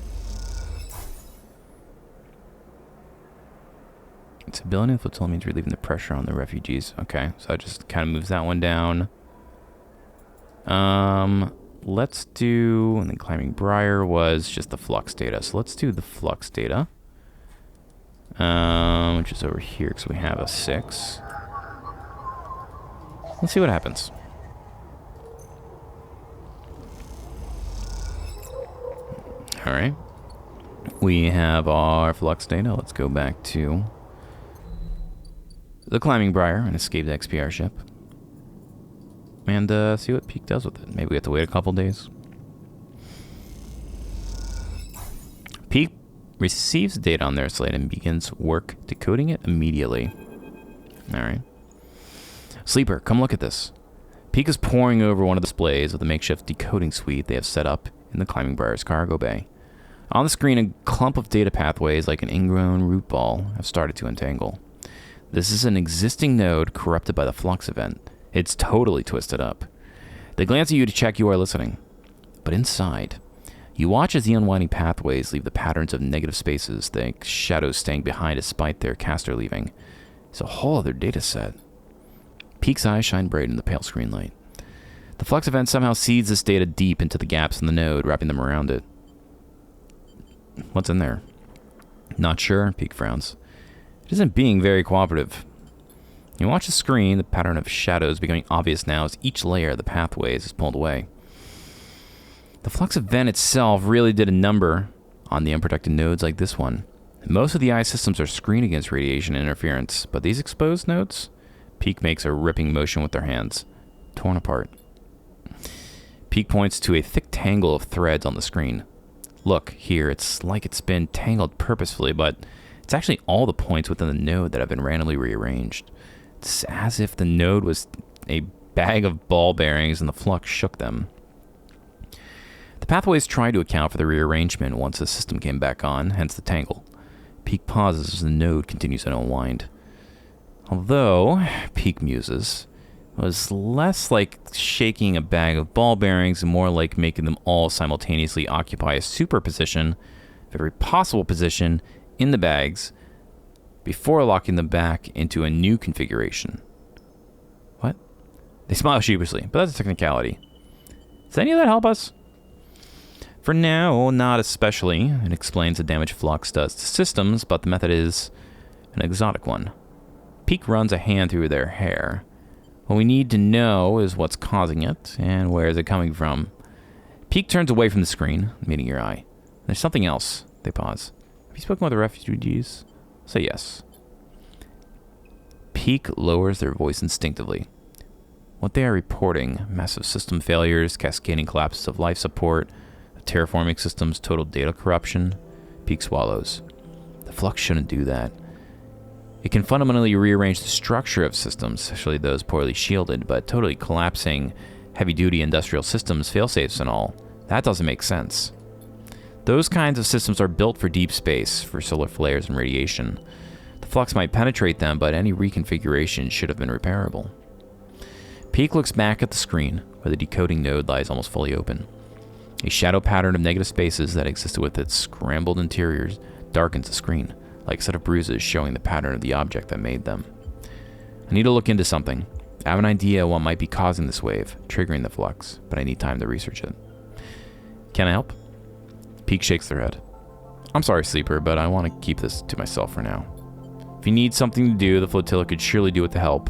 Its ability in the flotilla means relieving the pressure on the refugees. Okay, so that just kind of moves that one down. Let's do... And then Climbing Briar was just the flux data. So let's do the flux data. Which is over here because we have a 6. Let's see what happens. Alright. We have our flux data. Let's go back to the Climbing Briar and escape the XPR ship. And see what Peak does with it. Maybe we have to wait a couple days. Peak receives data on their slate and begins work decoding it immediately. Alright. Sleeper, come look at this. Peak is poring over one of the displays of the makeshift decoding suite they have set up in the Climbing Briar's cargo bay. On the screen, a clump of data pathways like an ingrown root ball have started to entangle. This is an existing node corrupted by the flux event. It's totally twisted up. They glance at you to check you are listening. But inside, you watch as the unwinding pathways leave the patterns of negative spaces, the shadows staying behind despite their caster leaving. It's a whole other data set. Peak's eyes shine bright in the pale screen light. The flux event somehow seeds this data deep into the gaps in the node, wrapping them around it. What's in there? Not sure, Peak frowns. It isn't being very cooperative. You watch the screen, the pattern of shadows becoming obvious now as each layer of the pathways is pulled away. The flux event itself really did a number on the unprotected nodes like this one. Most of the eye systems are screened against radiation interference, but these exposed nodes? Peak makes a ripping motion with their hands. Torn apart. Peak points to a thick tangle of threads on the screen. Look, here, it's like it's been tangled purposefully, but it's actually all the points within the node that have been randomly rearranged. It's as if the node was a bag of ball bearings and the flux shook them. The pathways tried to account for the rearrangement once the system came back on, hence the tangle. Peak pauses as the node continues to unwind. Although, Peak muses, it was less like shaking a bag of ball bearings and more like making them all simultaneously occupy a superposition of every possible position in the bags before locking them back into a new configuration. What? They smile sheepishly, but that's a technicality. Does any of that help us? For now, not especially. It explains the damage flux does to systems, but the method is an exotic one. Peak runs a hand through their hair. What we need to know is what's causing it, and where is it coming from. Peak turns away from the screen, meeting your eye. There's something else. They pause. Have you spoken with the refugees? Say yes. Peak lowers their voice instinctively. What they are reporting, massive system failures, cascading collapses of life support, a terraforming systems, total data corruption. Peak swallows. The flux shouldn't do that. It can fundamentally rearrange the structure of systems, especially those poorly shielded, but totally collapsing heavy-duty industrial systems, failsafes and all, that doesn't make sense. Those kinds of systems are built for deep space, for solar flares and radiation. The flux might penetrate them, but any reconfiguration should have been repairable. Peak looks back at the screen, where the decoding node lies almost fully open. A shadow pattern of negative spaces that existed with its scrambled interiors darkens the screen, like a set of bruises showing the pattern of the object that made them. I need to look into something. I have an idea what might be causing this wave, triggering the flux, but I need time to research it. Can I help? Peak shakes their head. I'm sorry, Sleeper, but I want to keep this to myself for now. If you need something to do, the flotilla could surely do it to help.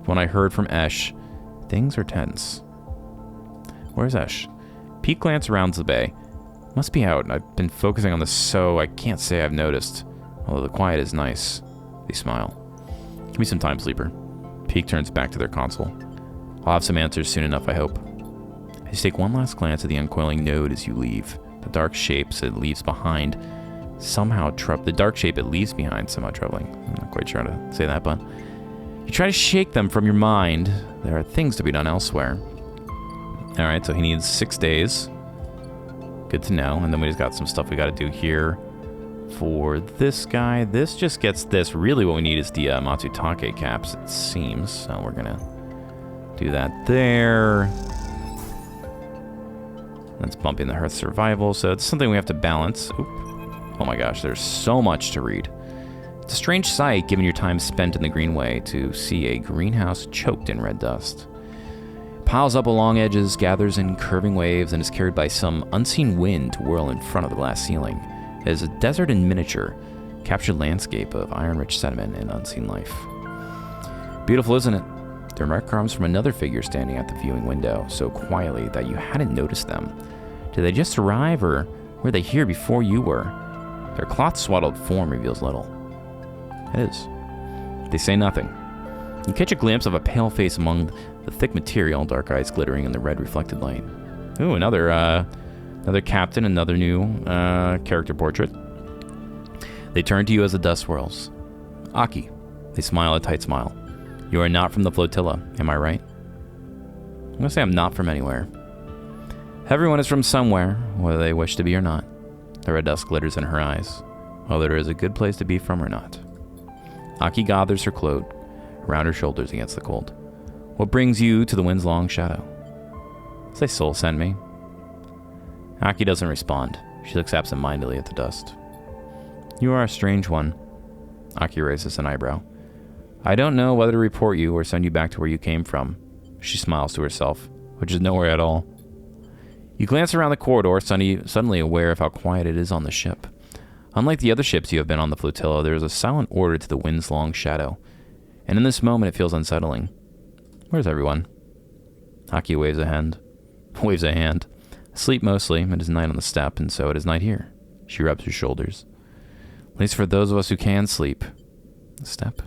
When I heard from Esh, things are tense. Where's Esh? Peak glance around the bay. Must be out. I've been focusing on this, so I can't say I've noticed. Although the quiet is nice. They smile. Give me some time, Sleeper. Peak turns back to their console. I'll have some answers soon enough, I hope. You take one last glance at the uncoiling node as you leave. The dark shapes it leaves behind somehow troubling. I'm not quite sure how to say that, but you try to shake them from your mind. There are things to be done elsewhere. Alright, so he needs 6 days. Good to know. And then we just got some stuff we got to do here for this guy. This just gets this. Really what we need is the Matsutake caps, it seems. So we're going to do that there. That's bumping the Hearth survival, so it's something we have to balance. Oop. Oh my gosh, there's so much to read. It's a strange sight, given your time spent in the Greenway, to see a greenhouse choked in red dust. It piles up along edges, gathers in curving waves, and is carried by some unseen wind to whirl in front of the glass ceiling. It is a desert in miniature, captured landscape of iron-rich sediment and unseen life. Beautiful, isn't it? Their mark comes from another figure standing at the viewing window, so quietly that you hadn't noticed them. Did they just arrive, or were they here before you were? Their cloth-swaddled form reveals little. It is. They say nothing. You catch a glimpse of a pale face among the thick material, dark eyes glittering in the red reflected light. Ooh, another captain, another new character portrait. They turn to you as the dust swirls. Aki. They smile a tight smile. You are not from the flotilla, am I right? I'm going to say I'm not from anywhere. Everyone is from somewhere, whether they wish to be or not. The red dust glitters in her eyes, whether it is a good place to be from or not. Aki gathers her cloak around her shoulders against the cold. What brings you to the wind's long shadow? Say soul sent me. Aki doesn't respond. She looks absent-mindedly at the dust. You are a strange one. Aki raises an eyebrow. I don't know whether to report you or send you back to where you came from. She smiles to herself, which is nowhere at all. You glance around the corridor, suddenly aware of how quiet it is on the ship. Unlike the other ships you have been on the flotilla, there is a silent order to the wind's long shadow. And in this moment, it feels unsettling. Where's everyone? Aki waves a hand. Asleep mostly. It is night on the steppe, and so it is night here. She rubs her shoulders. At least for those of us who can sleep. The steppe?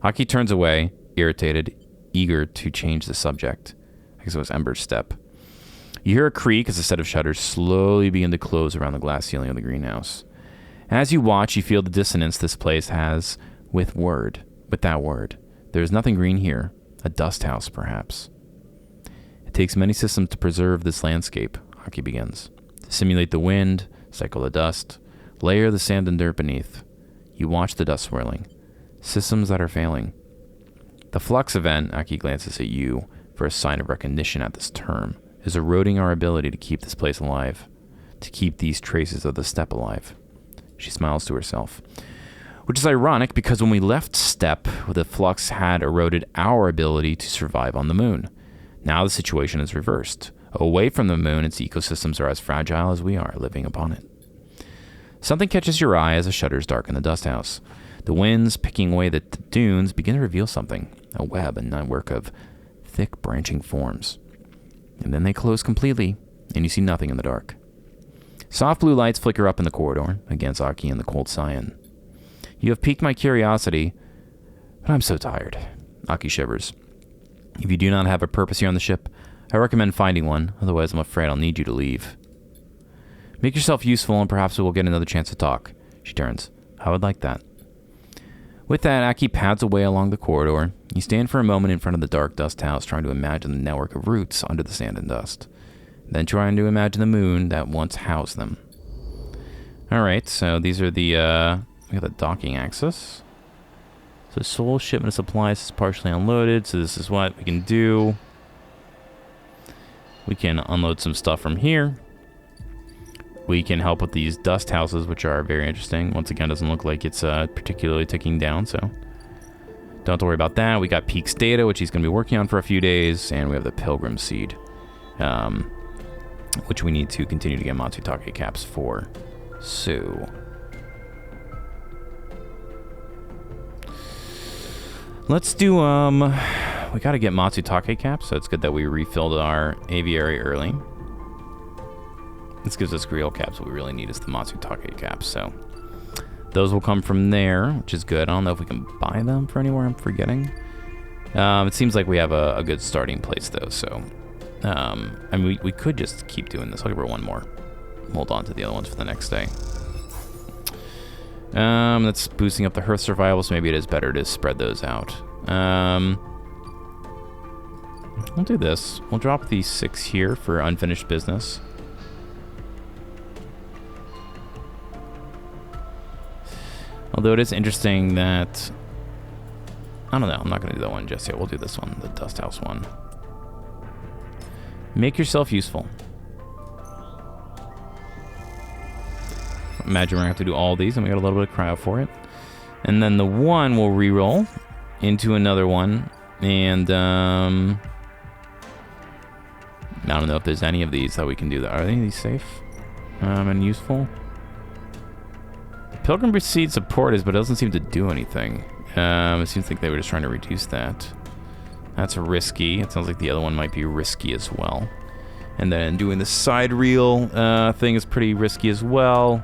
Aki turns away, irritated, eager to change the subject. I guess it was Ember's step. You hear a creak as a set of shutters slowly begin to close around the glass ceiling of the greenhouse. As you watch, you feel the dissonance this place has with that word. There is nothing green here. A dust house, perhaps. It takes many systems to preserve this landscape, Aki begins. To simulate the wind, cycle the dust, layer the sand and dirt beneath. You watch the dust swirling. Systems that are failing. The flux event, Aki glances at you for a sign of recognition at this term, is eroding our ability to keep this place alive, to keep these traces of the steppe alive. She smiles to herself. Which is ironic because when we left steppe, the flux had eroded our ability to survive on the moon. Now the situation is reversed. Away from the moon, its ecosystems are as fragile as we are living upon it. Something catches your eye as the shutters darken the dust house. The winds picking away the dunes begin to reveal something, a web and network of thick branching forms. And then they close completely, and you see nothing in the dark. Soft blue lights flicker up in the corridor, against Aki and the cold cyan. You have piqued my curiosity, but I'm so tired. Aki shivers. If you do not have a purpose here on the ship, I recommend finding one, otherwise I'm afraid I'll need you to leave. Make yourself useful and perhaps we'll get another chance to talk. She turns. I would like that. With that, Aki pads away along the corridor. You stand for a moment in front of the dark dust house, trying to imagine the network of roots under the sand and dust. Then trying to imagine the moon that once housed them. Alright, so these are the, we got the docking axis. So sole shipment of supplies is partially unloaded, so this is what we can do. We can unload some stuff from here. We can help with these dust houses, which are very interesting. Once again, doesn't look like it's particularly ticking down, so don't have to worry about that. We got Peak's data, which he's going to be working on for a few days, and we have the Pilgrim Seed, which we need to continue to get Matsutake caps for. So let's do, we got to get Matsutake caps, so it's good that we refilled our aviary early. This gives us Grial caps. What we really need is the Matsutake caps, so those will come from there, which is good. I don't know if we can buy them for anywhere. I'm forgetting. It seems like we have a good starting place, though, so I mean, we could just keep doing this. I'll give her one more. Hold on to the other ones for the next day. That's boosting up the Hearth survival, so maybe it is better to spread those out. We'll do this. We'll drop these 6 here for unfinished business. Although it is interesting that... I don't know. I'm not going to do that one just yet. We'll do this one, the Dust House one. Make yourself useful. Imagine we're going to have to do all these, and we got a little bit of cryo for it. And then the one will re-roll into another one. And, I don't know if there's any of these that we can do. Are any of these safe and useful? Pilgrim Seed support is, but it doesn't seem to do anything. It seems like they were just trying to reduce that. That's risky. It sounds like the other one might be risky as well. And then doing the side reel thing is pretty risky as well.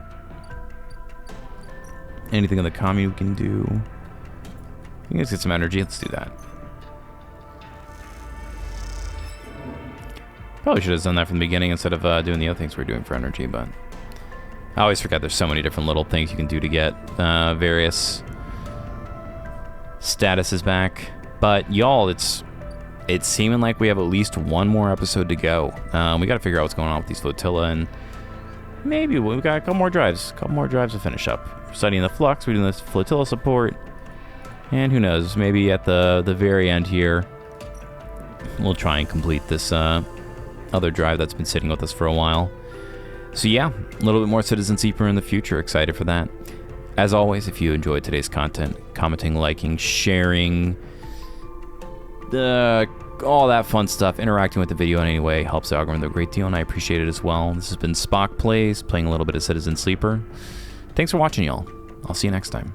Anything on the commune we can do. I think let's get some energy. Let's do that. Probably should have done that from the beginning instead of doing the other things we're doing for energy, but I always forget there's so many different little things you can do to get various statuses back. But y'all, it's seeming like we have at least one more episode to go. We got to figure out what's going on with these flotilla, and maybe we've got a couple more drives to finish up. We're studying the flux, we're doing this flotilla support, and who knows, maybe at the very end here, we'll try and complete this other drive that's been sitting with us for a while. So yeah, a little bit more Citizen Seeper in the future. Excited for that. As always, if you enjoyed today's content, commenting, liking, sharing, all that fun stuff, interacting with the video in any way helps the algorithm a great deal, and I appreciate it as well. This has been SpockPlays, playing a little bit of Citizen Sleeper. Thanks for watching, y'all. I'll see you next time.